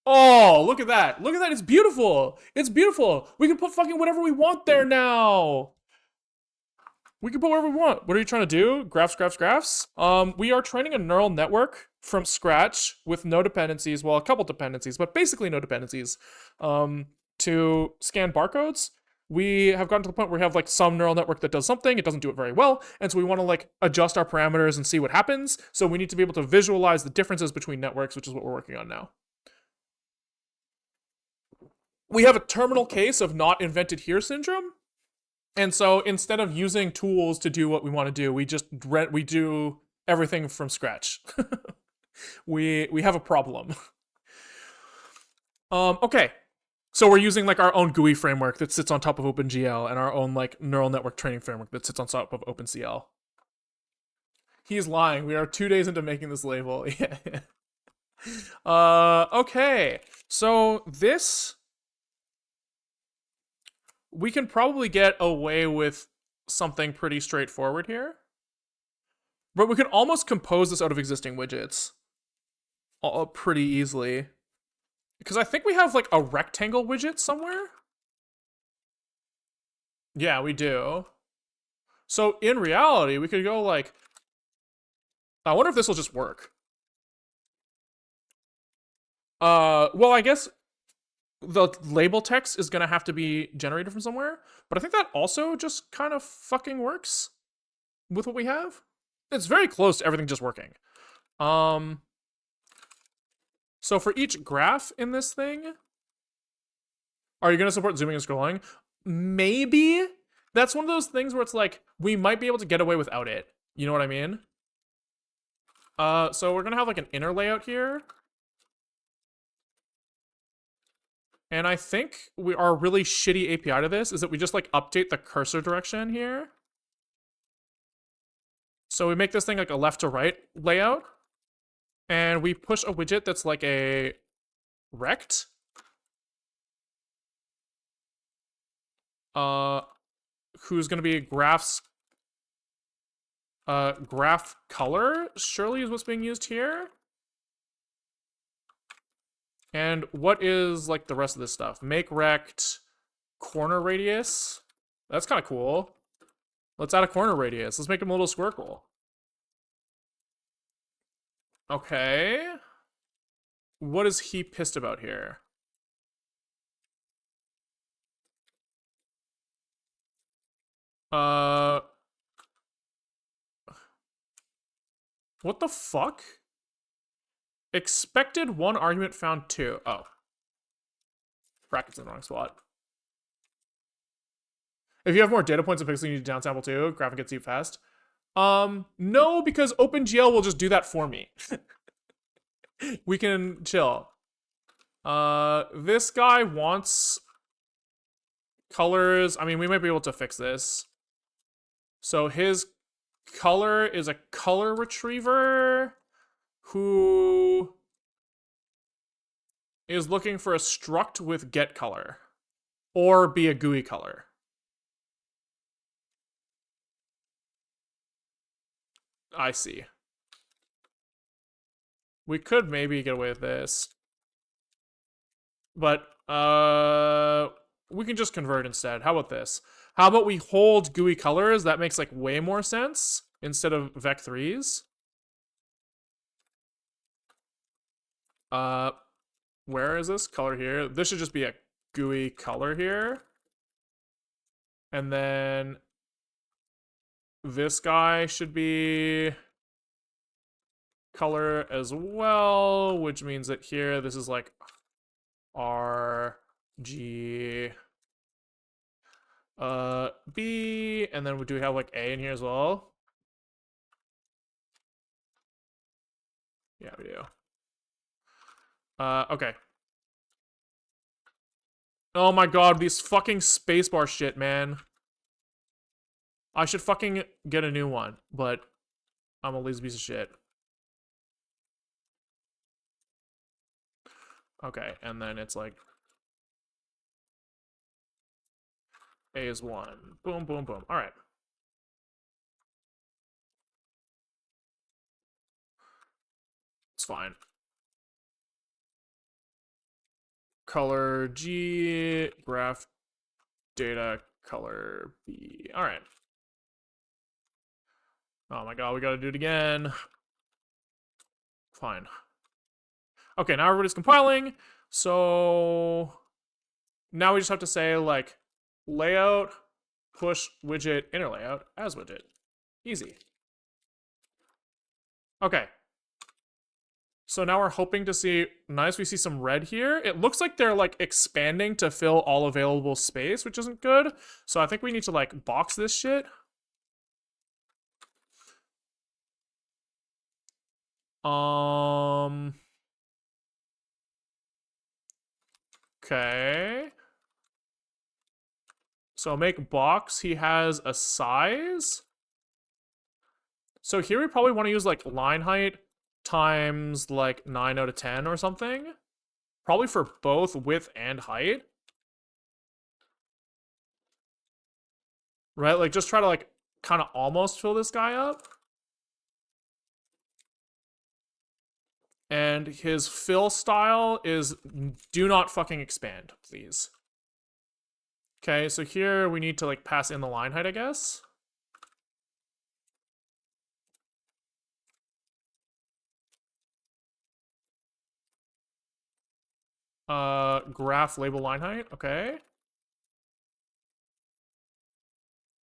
Oh, look at that. Look at that. It's beautiful. It's beautiful. We can put fucking whatever we want there now. We can put whatever we want. What are you trying to do? Graphs. We are training a neural network from scratch with no dependencies. Well, a couple dependencies, but basically no dependencies. To scan barcodes. we have gotten to the point where we have like some neural network that does something, it doesn't do it very well, and so we want to like adjust our parameters and see what happens. So we need to be able to visualize the differences between networks, which is what we're working on now. We have a terminal case of not invented here syndrome. And so instead of using tools to do what we want to do, we do everything from scratch. we have a problem. Okay. So we're using like our own GUI framework that sits on top of OpenGL and our own like neural network training framework that sits on top of OpenCL. He's lying. We are 2 days into making this label. Yeah. Okay. So this we can probably get away with something pretty straightforward here. But we can almost compose this out of existing widgets pretty easily. Because I think we have like a rectangle widget somewhere. Yeah, we do. So in reality, we could go like, I wonder if this will just work. Well, I guess the label text is gonna have to be generated from somewhere, but I think that also just kind of fucking works with what we have. It's very close to everything just working. So for each graph in this thing, are you gonna support zooming and scrolling? Maybe. That's one of those things where it's like, we might be able to get away without it. You know what I mean? So we're gonna have like an inner layout here. And I think our really shitty API to this is that we just like update the cursor direction here. So we make this thing like a left to right layout. And we push a widget that's like a rect. Who's gonna be graph color, surely is what's being used here. And what is like the rest of this stuff? Make rect corner radius. That's kind of cool. Let's add a corner radius. Let's make him a little squircle. Okay. What is he pissed about here? What the fuck? Expected 1 argument found 2. Oh. Brackets in the wrong spot. If you have more data points and pixels, you need to downsample too. Graphic gets you fast. No, because OpenGL will just do that for me. We can chill. This guy wants colors. I mean, we might be able to fix this. So his color is a color retriever who is looking for a struct with get color or be a GUI color. I see. We could maybe get away with this. But we can just convert instead. How about this? How about we hold GUI colors? That makes like way more sense instead of vec3s. Where is this color here? This should just be a GUI color here. And then this guy should be color as well, which means that here this is like R, G, B, and then do we have like A in here as well? Yeah, we do. Okay. Oh my god, these fucking spacebar shit, man. I should fucking get a new one, but I'm a lazy piece of shit. Okay, and then it's like A is 1. Boom, boom, boom. All right. It's fine. Color G, graph data color B. All right. Oh my god, we gotta do it again. Fine. Okay, now everybody's compiling. So now we just have to say like, layout, push widget, inner layout as widget. Easy. Okay. So now we're hoping to see, nice, we see some red here. It looks like they're like expanding to fill all available space, which isn't good. So I think we need to like box this shit. Okay. So make box, he has a size. So here we probably want to use like line height times like 9 out of 10 or something. Probably for both width and height. Right? Like just try to like kind of almost fill this guy up. And his fill style is do not fucking expand, please. Okay, so here we need to like pass in the line height, I guess. Graph label line height, okay.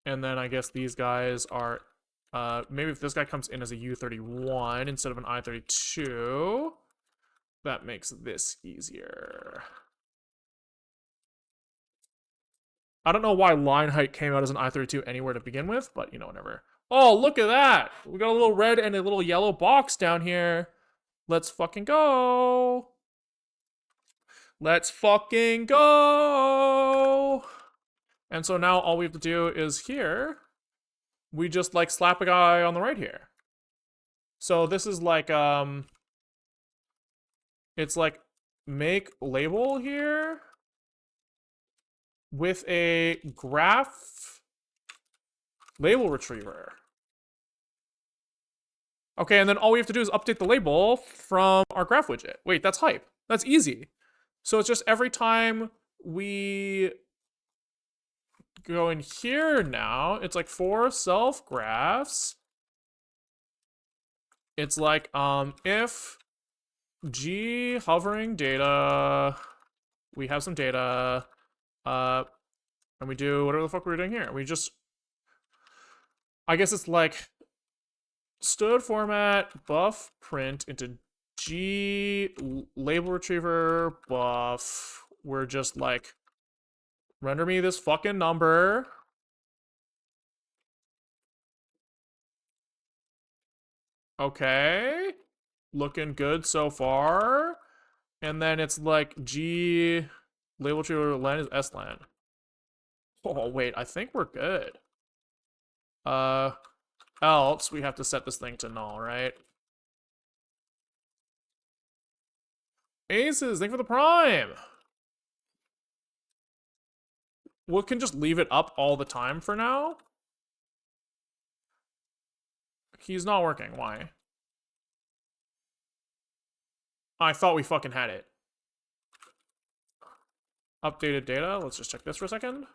And then I guess these guys are, maybe if this guy comes in as a U31 instead of an I32, that makes this easier. I don't know why line height came out as an I32 anywhere to begin with, but you know, whatever. Oh, look at that! We got a little red and a little yellow box down here. Let's fucking go! Let's fucking go! And so now all we have to do is here, we just like slap a guy on the right here. So this is like, it's like make label here with a graph label retriever. Okay, and then all we have to do is update the label from our graph widget. Wait, that's hype. That's easy. So it's just every time we go in here now, it's like for self graphs. It's like if g hovering data, we have some data, and we do whatever the fuck we're doing here. We just, I guess it's like std format buff print into g label retriever buff. We're just like render me this fucking number. Okay, looking good so far. And then it's like g label retriever len is slen. Oh wait, I think we're good. Else we have to set this thing to null, right? Aces, thank you for the prime. We can just leave it up all the time for now. He's not working. Why? I thought we fucking had it. Updated data. Let's just check this for a second.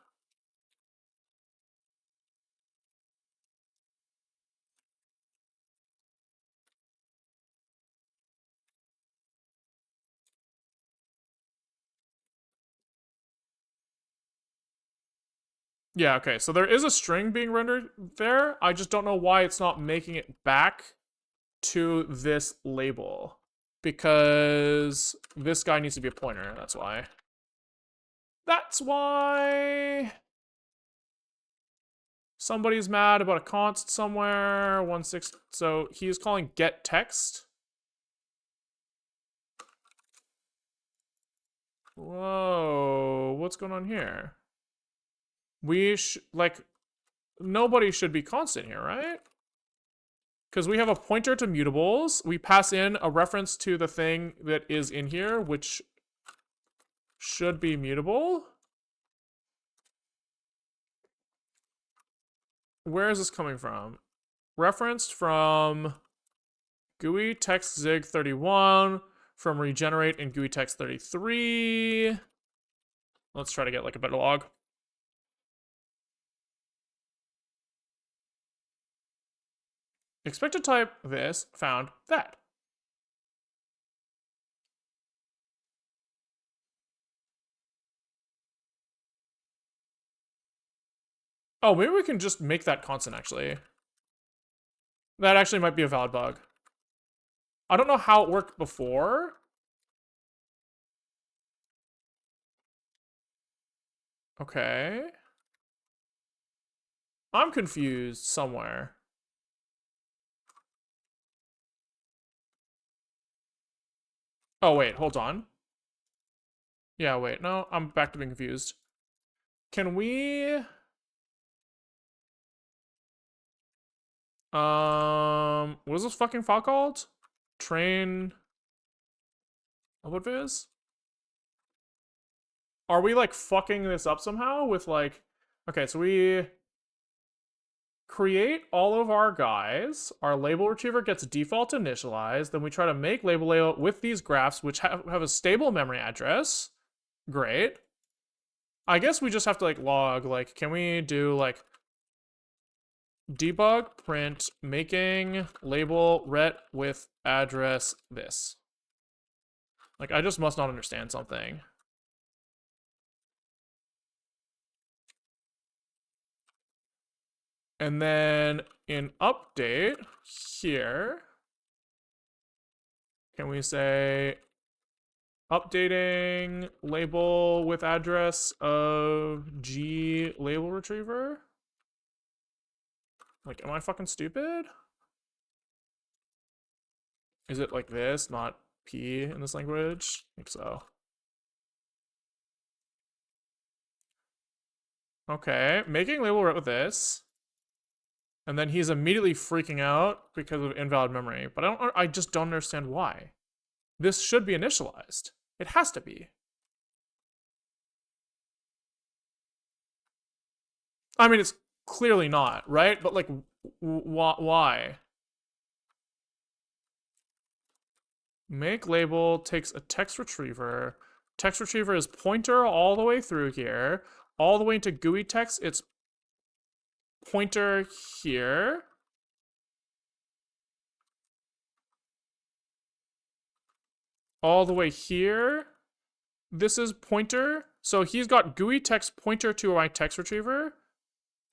Yeah, okay. So there is a string being rendered there. I just don't know why it's not making it back to this label. Because this guy needs to be a pointer. That's why. That's why. Somebody's mad about a const somewhere. 16. So he's calling get text. Whoa, what's going on here? We like, nobody should be constant here, right? Because we have a pointer to mutables. We pass in a reference to the thing that is in here, which should be mutable. Where is this coming from? Referenced from GUI text zig 31, from regenerate in GUI text 33. Let's try to get like a better log. Expected type this, found that. Oh, maybe we can just make that constant, actually. That actually might be a valid bug. I don't know how it worked before. Okay. I'm confused somewhere. Oh, wait, hold on. Yeah, wait, no, I'm back to being confused. Can we... what is this fucking file called? Train... What viz? Are we, like, fucking this up somehow with, like... Okay, so we create all of our guys. Our label retriever gets default initialized. Then we try to make label layout with these graphs, which have a stable memory address. Great. I guess we just have to, like, log, like, can we do, like, debug print making label ret with address this? Like, I just must not understand something. And then in update here, can we say updating label with address of G label retriever? Like, am I fucking stupid? Is it like this, not P in this language? I think so. Okay, making label right with this. And then he's immediately freaking out because of invalid memory. But I just don't understand why. This should be initialized. It has to be. I mean, it's clearly not, right? But like, why? Make label takes a text retriever. Text retriever is pointer all the way through here. All the way into GUI text, it's pointer here. All the way here. This is pointer. So he's got GUI text pointer to my text retriever.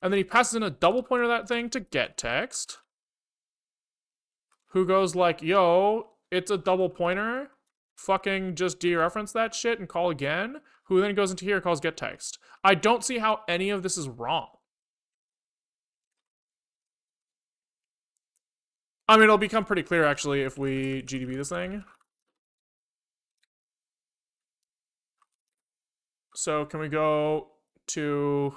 And then he passes in a double pointer to that thing to get text. Who goes like, yo, it's a double pointer. Fucking just dereference that shit and call again. Who then goes into here and calls get text. I don't see how any of this is wrong. I mean, it'll become pretty clear actually if we GDB this thing. So can we go to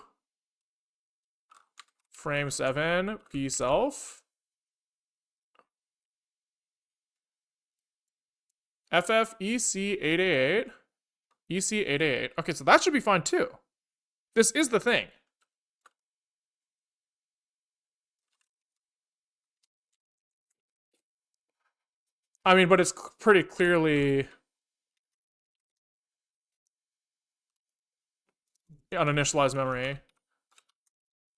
frame 7, p self, ffec888, ec888. Okay, so that should be fine too. This is the thing. I mean, but it's pretty clearly uninitialized memory.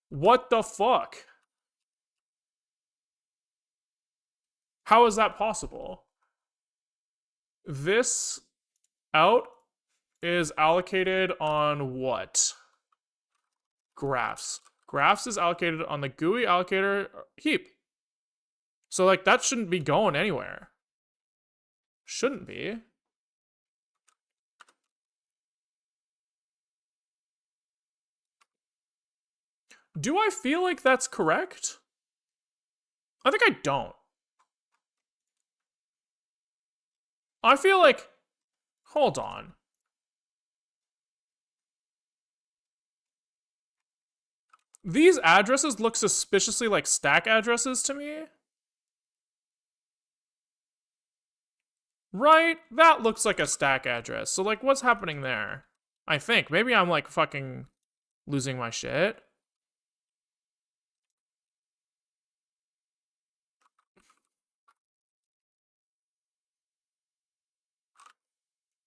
What the fuck? How is that possible? This out is allocated on what? Graphs. Graphs is allocated on the GUI allocator heap. So, like, that shouldn't be going anywhere. Shouldn't be. Do I feel like that's correct? I think I don't. I feel like... Hold on. These addresses look suspiciously like stack addresses to me. Right? That looks like a stack address. So, like, what's happening there? I think. Maybe I'm, like, fucking losing my shit.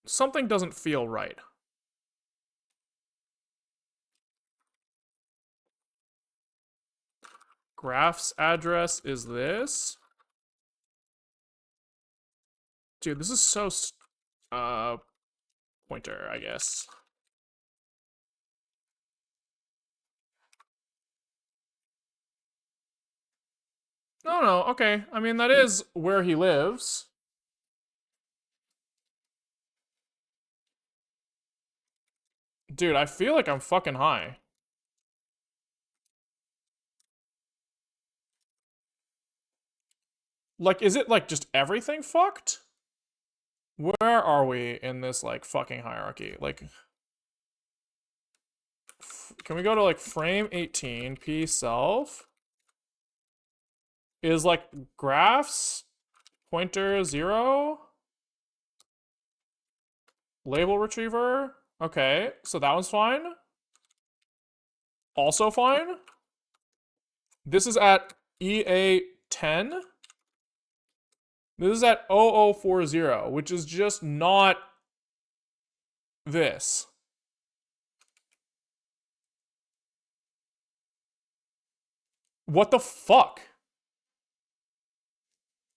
Something doesn't feel right. Graph's address is this. Dude, this is so... pointer, I guess. No, no, okay. I mean, that is where he lives. Dude, I feel like I'm fucking high. Like, is it like just everything fucked? Where are we in this like fucking hierarchy? Like, can we go to like frame 18, p self? Is like graphs, pointer 0, label retriever. Okay, so that one's fine. Also fine. This is at EA10. This is at 0040, which is just not this. What the fuck?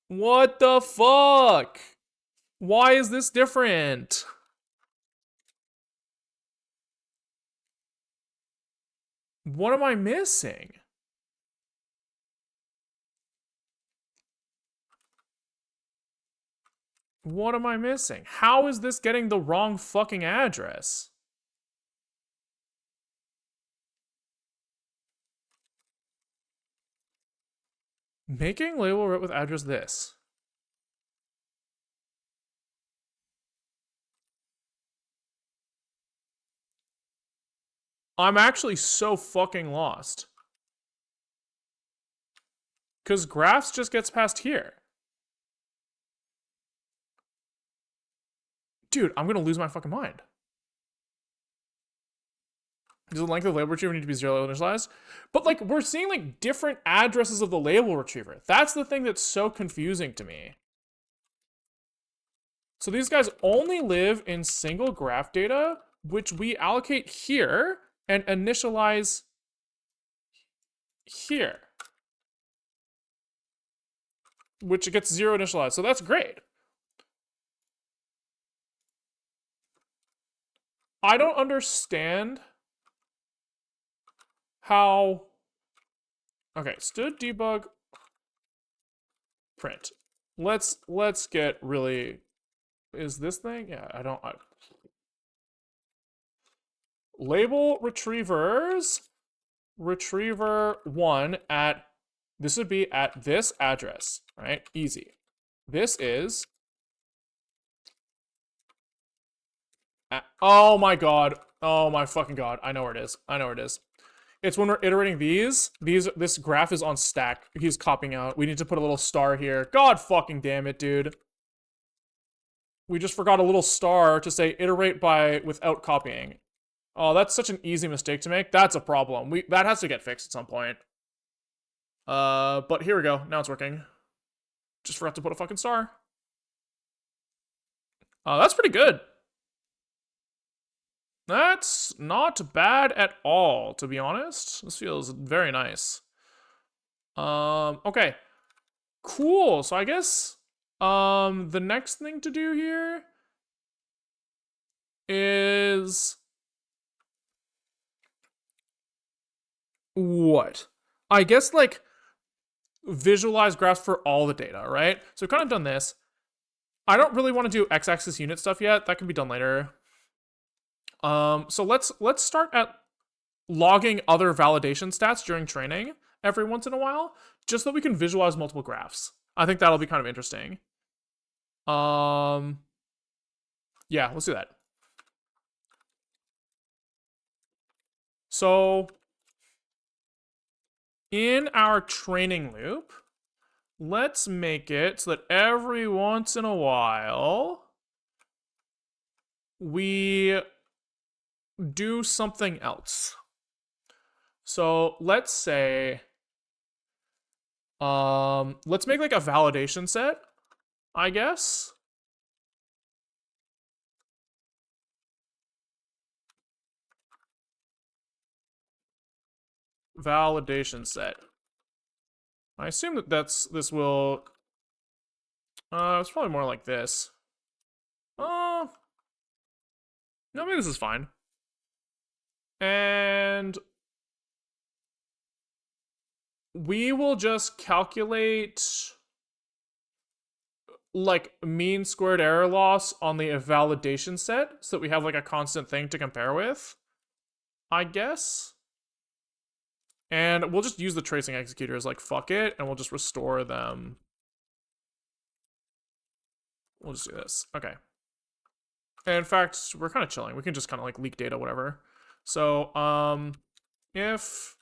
What the fuck? Why is this different? What am I missing? What am I missing? How is this getting the wrong fucking address? Making label route with address this. I'm actually so fucking lost. Because graphs just gets past here. Dude, I'm gonna lose my fucking mind. Does the length of the label retriever need to be 0 initialized? But like, we're seeing like different addresses of the label retriever. That's the thing that's so confusing to me. So these guys only live in single graph data, which we allocate here and initialize here, which gets 0 initialized. So that's great. I don't understand how. Okay, std debug print. Let's get really. Is this thing? Yeah, I don't. Label retrievers. Retriever 1 at. This would be at this address, right? Easy. This is. Oh my god. Oh my fucking god. I know where it is. I know where it is. It's when we're iterating this graph is on stack. He's copying out. We need to put a little star here. God fucking damn it, dude. We just forgot a little star to say iterate by without copying. Oh, that's such an easy mistake to make. That's a problem. That has to get fixed at some point. But here we go. Now it's working. Just forgot to put a fucking star. That's pretty good. That's not bad at all, to be honest. This feels very nice. Okay. Cool. So I guess the next thing to do here is what? I guess like visualize graphs for all the data, right? So we've kind of done this. I don't really want to do x-axis unit stuff yet. That can be done later. So let's start at logging other validation stats during training every once in a while, just so we can visualize multiple graphs. I think that'll be kind of interesting. Yeah, let's do that. So in our training loop, let's make it so that every once in a while we do something else. So let's say, let's make like a validation set, I guess. Validation set. I assume that this will, it's probably more like this. No, maybe this is fine. And we will just calculate like mean squared error loss on the validation set so that we have like a constant thing to compare with, I guess. And we'll just use the tracing executors like fuck it, and we'll just restore them. We'll just do this. Okay. And in fact, we're kind of chilling. We can just kind of like leak data, whatever. So, if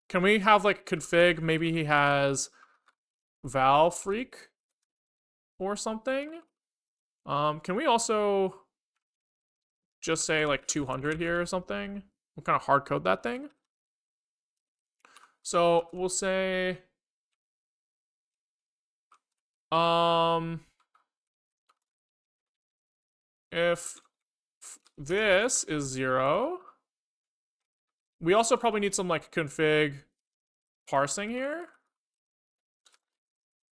can we have like config? Maybe he has val freak or something. Can we also just say like 200 here or something? We'll kind of hard code that thing. So we'll say, if this is 0, we also probably need some like config parsing here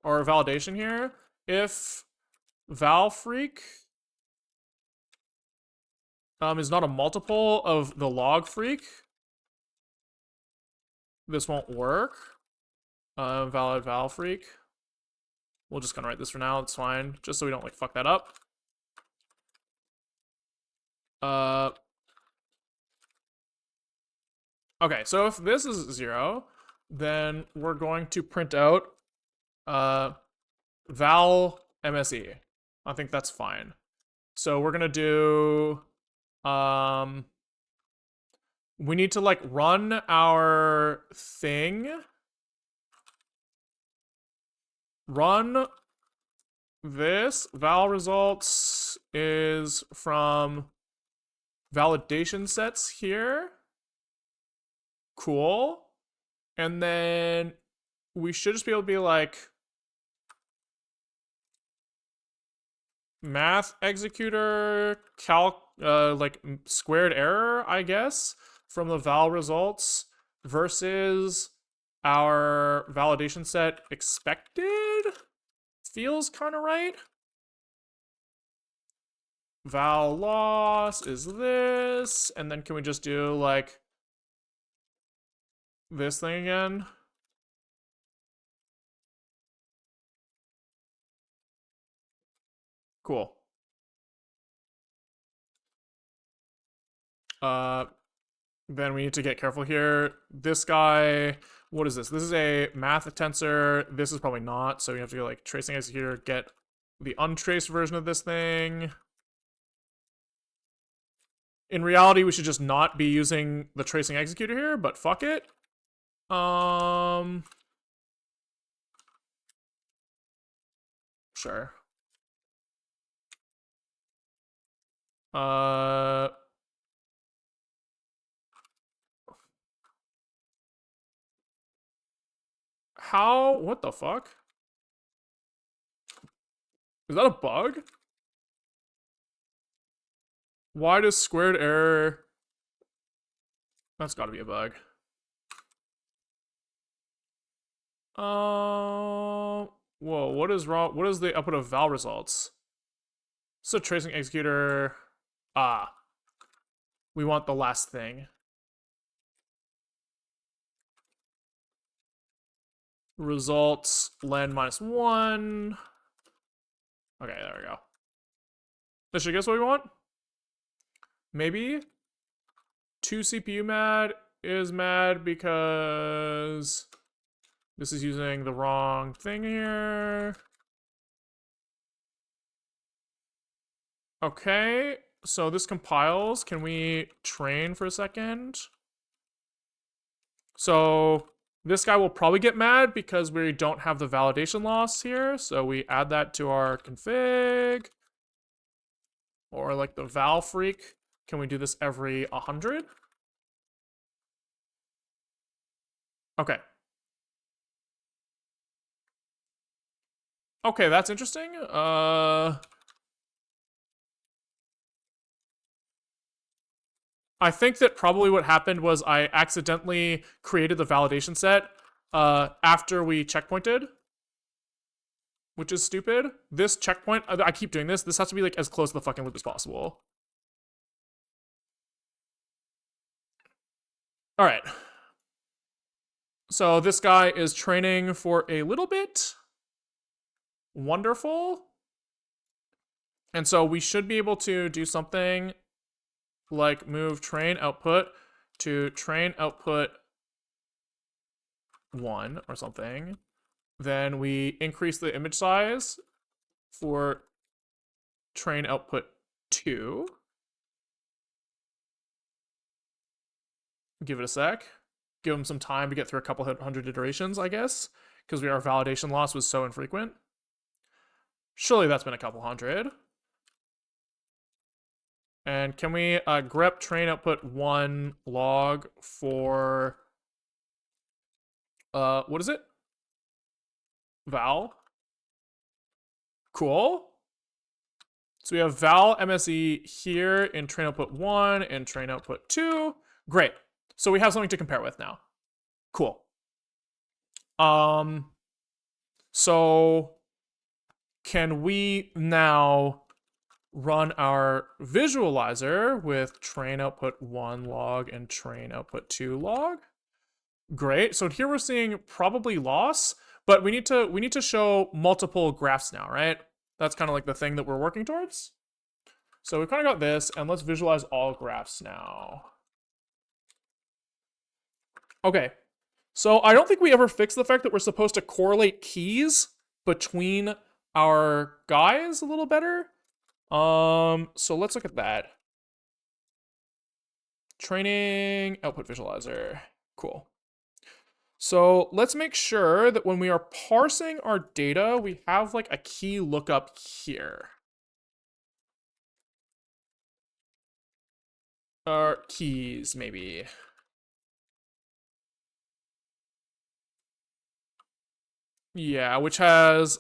or validation here. If val freak is not a multiple of the log freak, this won't work. Valid val freak. We'll just kind of write this for now. It's fine, just so we don't like fuck that up. Okay, so if this is 0, then we're going to print out val MSE. I think that's fine. So we're gonna do we need to like run our thing. Run this. Val results is from validation sets here. Cool. And then we should just be able to be like math executor like squared error, I guess, from the val results versus our validation set expected. Feels kind of right. Val loss is this, and then can we just do like this thing again? Cool. Then we need to get careful here. This guy, what is this? This is a math tensor. This is probably not, so we have to go like tracing executor, get the untraced version of this thing. In reality, we should just not be using the tracing executor here, but fuck it. Sure. How? What the fuck? Is that a bug? Why does squared error... That's gotta be a bug. Whoa, what is wrong? What is the output of val results? So tracing executor... Ah. We want the last thing. Results, len -1. Okay, there we go. This should guess what we want? Maybe 2 CPU mad is mad because this is using the wrong thing here. Okay, so this compiles. Can we train for a second? So this guy will probably get mad because we don't have the validation loss here. So we add that to our config. Or like the val freak. Can we do this every 100? Okay. Okay, that's interesting. I think that probably what happened was I accidentally created the validation set after we checkpointed, which is stupid. This checkpoint, I keep doing this. This has to be like as close to the fucking loop as possible. All right. So this guy is training for a little bit. Wonderful. And so we should be able to do something like move train output to train output 1 or something. Then we increase the image size for train output 2. Give it a sec. Give them some time to get through a couple hundred iterations, I guess, because our validation loss was so infrequent. Surely that's been a couple hundred. And can we grep train output 1 log for what is it? Val. Cool. So we have val MSE here in train output 1 and train output 2. Great. So we have something to compare with now. Cool. So can we now run our visualizer with train output 1 log and train output 2 log? Great. So here we're seeing probably loss, but we need to show multiple graphs now, right? That's kind of like the thing that we're working towards. So we've kind of got this, and let's visualize all graphs now. Okay. So I don't think we ever fixed the fact that we're supposed to correlate keys between our guys a little better. So let's look at that. Training output visualizer. Cool. So let's make sure that when we are parsing our data, we have like a key lookup here. Or keys, maybe. Yeah, which has,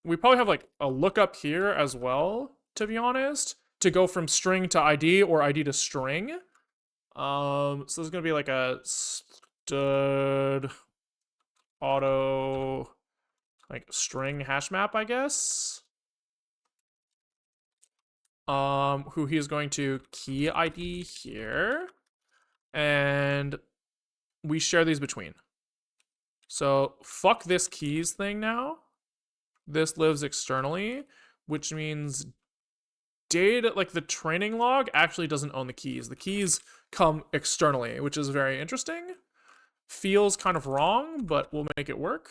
we probably have like a lookup here as well, to be honest, to go from string to ID or ID to string. So this is gonna be like a stud auto like string hash map, I guess. Who he is going to key ID here, and we share these between. So fuck this keys thing now. This lives externally, which means data, like the training log, actually doesn't own the keys. The keys come externally, which is very interesting. Feels kind of wrong, but we'll make it work.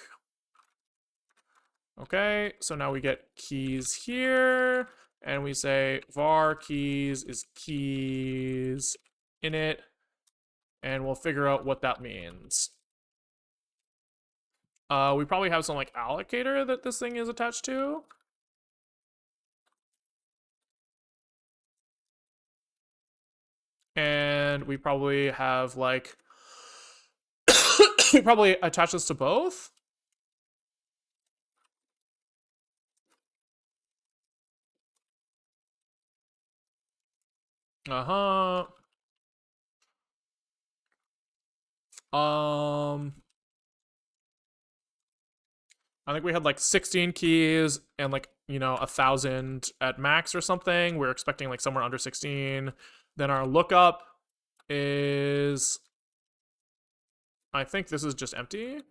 Okay, so now we get keys here, and we say var keys is keys init, and we'll figure out what that means. We probably have some like allocator that this thing is attached to. And we probably have like, we probably attach this to both. Uh-huh. I think we had like 16 keys and like, 1,000 at max or something. We're expecting like somewhere under 16. Then our lookup is, I think this is just empty.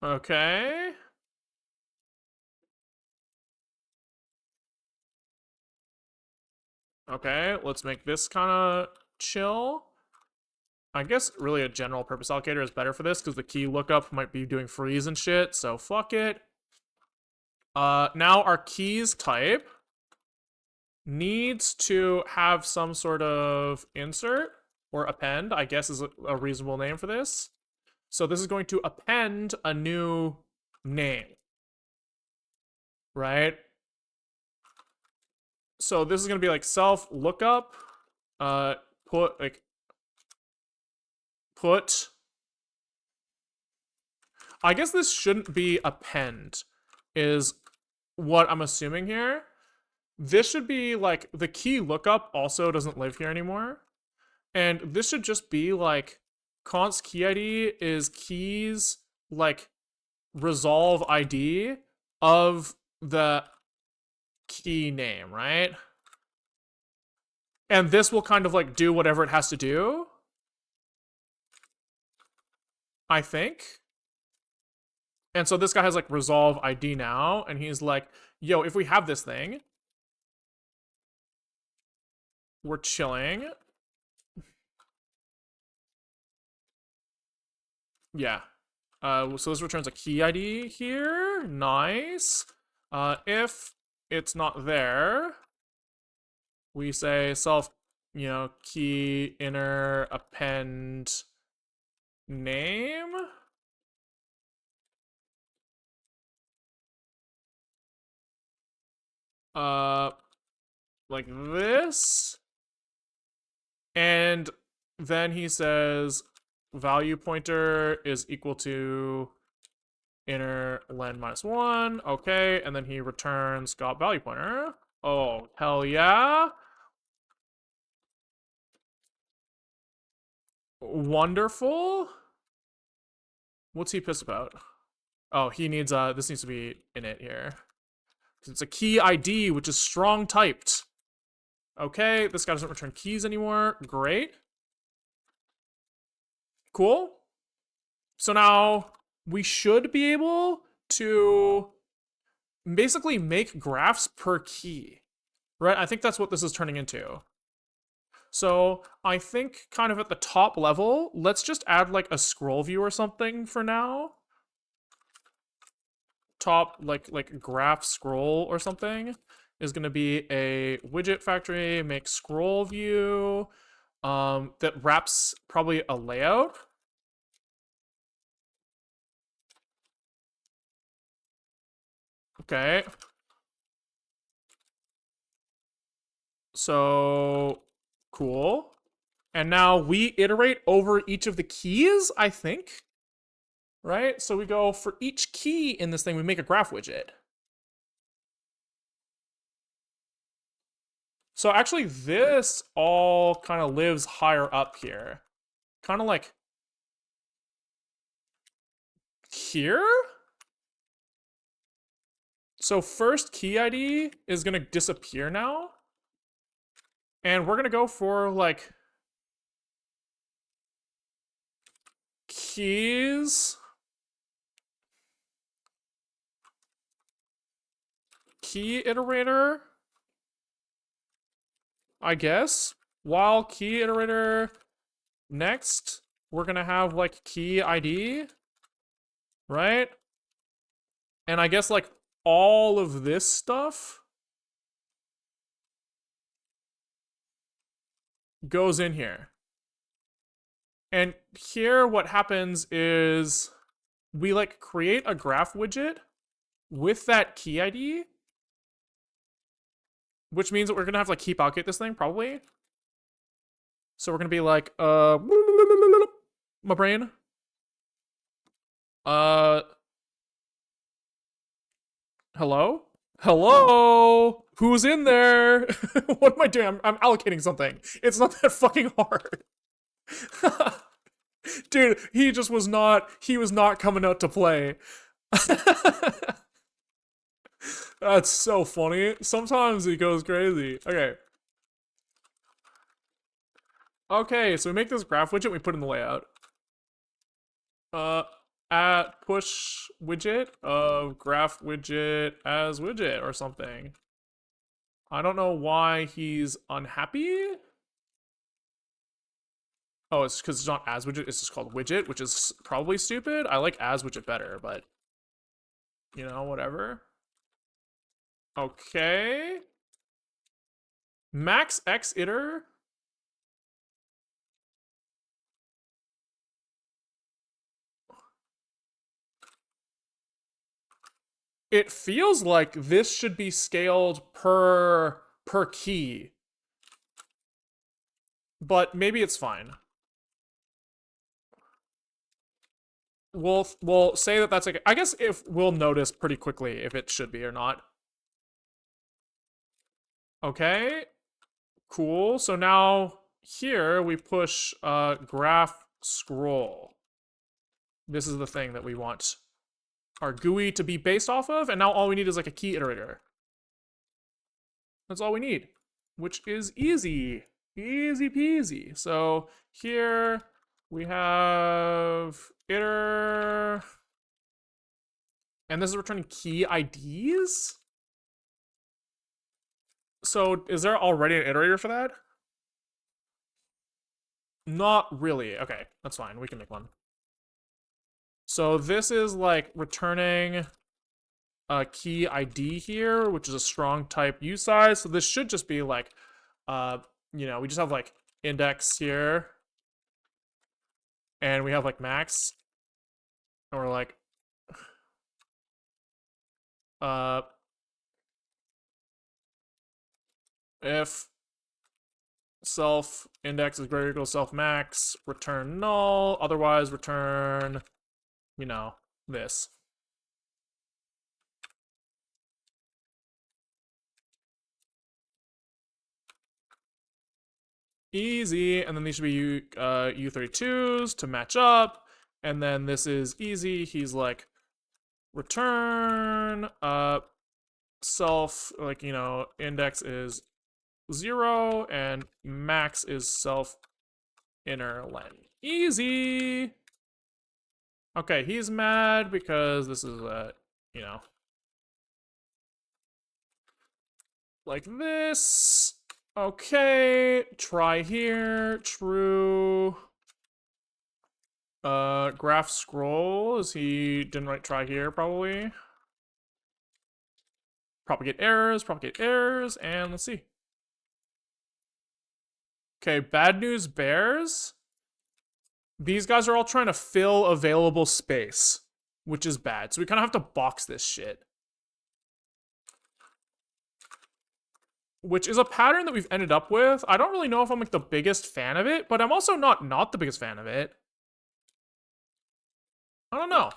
Okay. Okay, let's make this kind of chill. I guess really a general purpose allocator is better for this because the key lookup might be doing freeze and shit, so fuck it. Now our keys type needs to have some sort of insert or append, I guess is a reasonable name for this. So this is going to append a new name, right? So this is going to be like self lookup, put, I guess this shouldn't be append, is what I'm assuming here. This should be like, the key lookup also doesn't live here anymore. And this should just be like, const key ID is keys, like, resolve ID of the key name, right? And this will kind of like do whatever it has to do. I think. And so this guy has like resolve ID now, and he's like, yo, if we have this thing, we're chilling. Yeah. So this returns a key ID here. Nice. If it's not there, we say self, key inner append name. Uh, like this. And then he says value pointer is equal to inner len -1. Okay, and then he returns got value pointer. Oh, hell yeah. Wonderful. What's he pissed about? Oh, he needs this needs to be in it here. It's a key ID, which is strong typed. Okay, this guy doesn't return keys anymore. Great. Cool. So now we should be able to basically make graphs per key, right? I think that's what this is turning into. So I think kind of at the top level, let's just add like a scroll view or something for now. Top like graph scroll or something is going to be a widget factory make scroll view that wraps probably a layout. Okay. So cool. And now we iterate over each of the keys, I think. Right? So we go for each key in this thing, we make a graph widget. So actually, this all kind of lives higher up here. Kind of like here? So first key ID is going to disappear now. And we're going to go for like keys. Key iterator, I guess. While key iterator next, we're going to have like key ID, right? And I guess like all of this stuff goes in here. And here what happens is we like create a graph widget with that key ID, which means that we're gonna have to like keep allocate this thing probably. So we're gonna be like, my brain. Hello? Hello? Who's in there? What am I doing? I'm allocating something. It's not that fucking hard. Dude, he was not coming out to play. That's so funny. Sometimes he goes crazy. Okay. Okay, so we make this graph widget, we put in the layout. At push widget of graph widget as widget or something. I don't know why he's unhappy. Oh, it's because it's not as widget, it's just called widget, which is probably stupid. I like as widget better, but whatever. Okay. Max X iter. It feels like this should be scaled per key. But maybe it's fine. We'll say that that's like, I guess if we'll notice pretty quickly if it should be or not. Okay. Cool. So now here we push graph scroll. This is the thing that we want our GUI to be based off of, and now all we need is like a key iterator. That's all we need, which is easy. Easy peasy. So here We have iter, and this is returning key IDs. So is there already an iterator for that? Not really. Okay, that's fine. We can make one. So this is like returning a key ID here, which is a strong type usize. So this should just be like, we just have like index here, and we have like max, and we're like, if self index is greater or equal to self max, return null, otherwise return, this. Easy, and then these should be U32s to match up, and then this is easy. He's like, return self, like, index is 0, and max is self inner len. Easy! Okay, he's mad because this is, like this. Okay, try here, true. Graph scroll, is he didn't write try here, probably. Propagate errors, and let's see. Okay, bad news bears. These guys are all trying to fill available space, which is bad. So we kind of have to box this shit. Which is a pattern that we've ended up with. I don't really know if I'm like the biggest fan of it, but I'm also not the biggest fan of it. I don't know.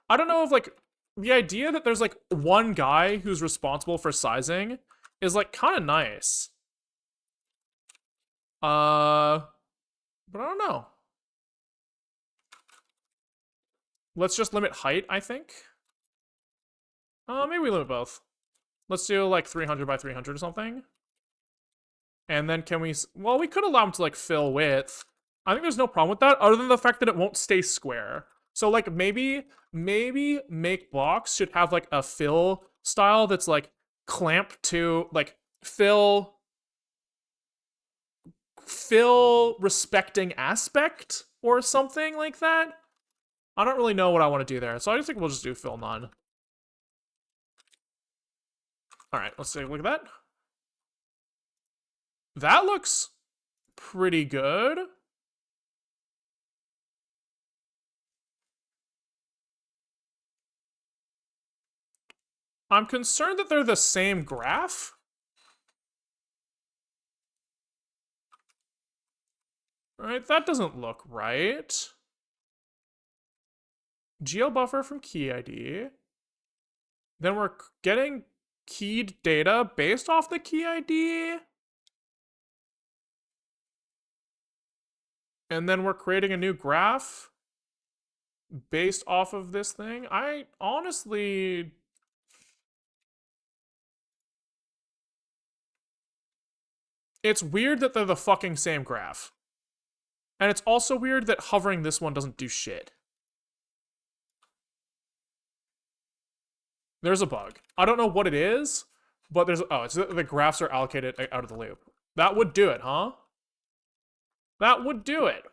I don't know if like the idea that there's like one guy who's responsible for sizing is like kind of nice. But I don't know. Let's just limit height, I think. Maybe we limit both. Let's do like 300 by 300 or something. And then can we, well, we could allow him to like fill width. I think there's no problem with that other than the fact that it won't stay square. So like maybe make box should have like a fill style that's like clamp to like fill respecting aspect or something like that. I don't really know what I want to do there. So I just think we'll just do fill none. All right, let's take a look at that. That looks pretty good. I'm concerned that they're the same graph. Right, that doesn't look right. GL buffer from key ID. Then we're getting keyed data based off the key ID. And then we're creating a new graph based off of this thing. I honestly... It's weird that they're the fucking same graph. And it's also weird that hovering this one doesn't do shit. There's a bug. I don't know what it is, but there's... Oh, it's the graphs are allocated out of the loop. That would do it, huh? That would do it.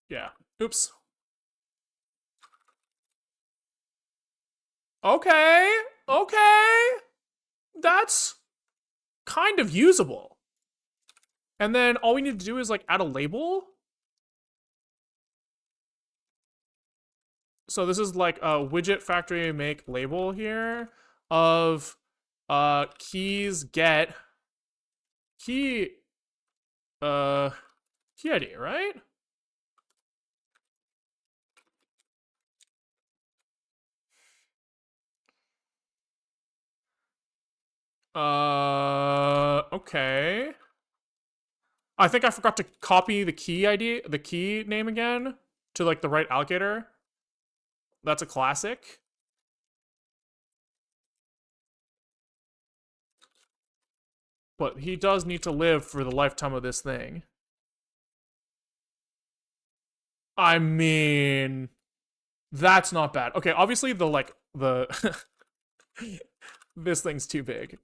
Yeah. Oops. Okay. Okay. That's kind of usable. And then all we need to do is like add a label. So this is like a widget factory make label here of keys get key key ID, right? Okay. I think I forgot to copy the key ID, the key name again to like the right allocator. That's a classic. But he does need to live for the lifetime of this thing. I mean, that's not bad. Okay, obviously the this thing's too big.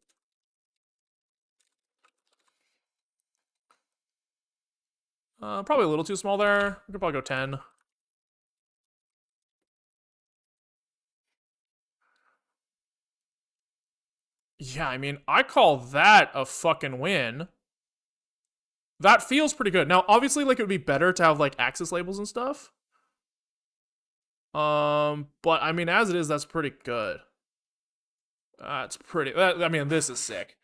Probably a little too small there. We could probably go 10. Yeah, I mean, I call that a fucking win. That feels pretty good. Now, obviously, like, it would be better to have, like, axis labels and stuff. But I mean, as it is, that's pretty good. That's pretty. I mean, this is sick.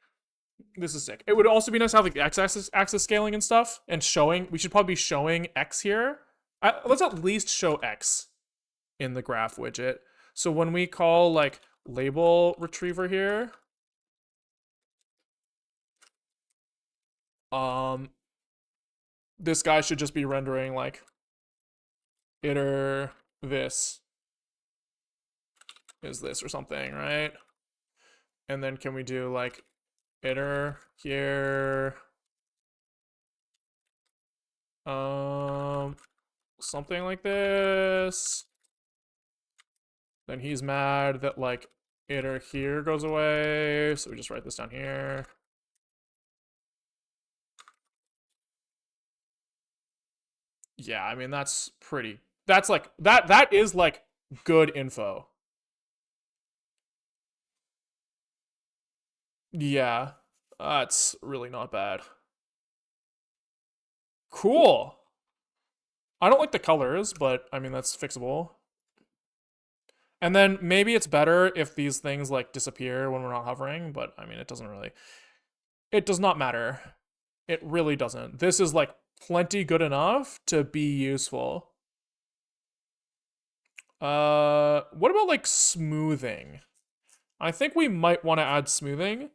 This is sick. It would also be nice to have like x-axis scaling and stuff, and showing. We should probably be showing x here. Let's at least show x in the graph widget. So when we call like label retriever here, this guy should just be rendering like iter this is this or something, right? And then can we do like iter here, something like this. Then he's mad that like iter here goes away, so we just write this down here. Yeah, I mean that's pretty. That's like that is like good info. Yeah, that's really not bad. Cool. I don't like the colors, but I mean that's fixable. And then maybe it's better if these things like disappear when we're not hovering, but I mean it doesn't really. It does not matter. It really doesn't. This is like plenty good enough to be useful. What about like smoothing? I think we might want to add smoothing.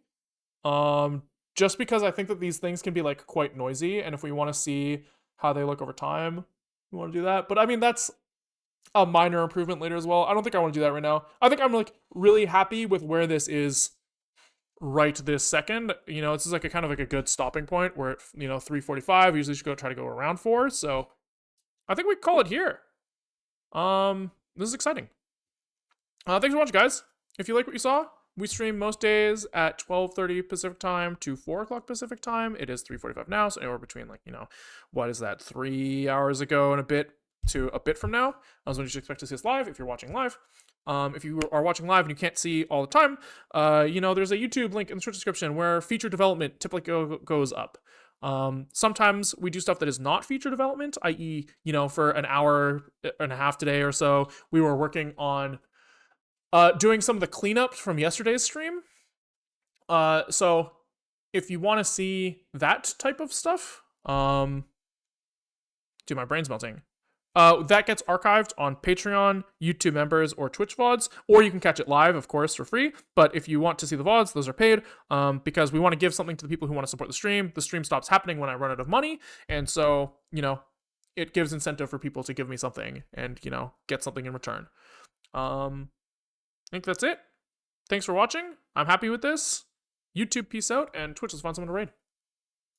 Just because I think that these things can be like quite noisy, and if we want to see how they look over time, we want to do that. But I mean, that's a minor improvement later as well. I don't think I want to do that right now. I think I'm like really happy with where this is right this second. You know, this is like a kind of like a good stopping point where, 3:45, usually should try to go around 4. So I think we call it here. This is exciting. Thanks for watching, guys. If you like what you saw, we stream most days at 12:30 Pacific time to 4 o'clock Pacific time. It is 3:45 now, so anywhere between like, what is that, 3 hours ago and a bit to a bit from now. That's when you should expect to see us live if you're watching live. If you are watching live and you can't see all the time, there's a YouTube link in the short description where feature development typically goes up. Sometimes we do stuff that is not feature development, i.e., for an hour and a half today or so, we were working on doing some of the cleanup from yesterday's stream. So if you want to see that type of stuff, my brain's melting. That gets archived on Patreon, YouTube members, or Twitch VODs, or you can catch it live, of course, for free. But if you want to see the VODs, those are paid, because we want to give something to the people who want to support the stream. The stream stops happening when I run out of money, and so, it gives incentive for people to give me something and, get something in return. I think that's it. Thanks for watching. I'm happy with this. YouTube, peace out, and Twitch, let's find someone to raid.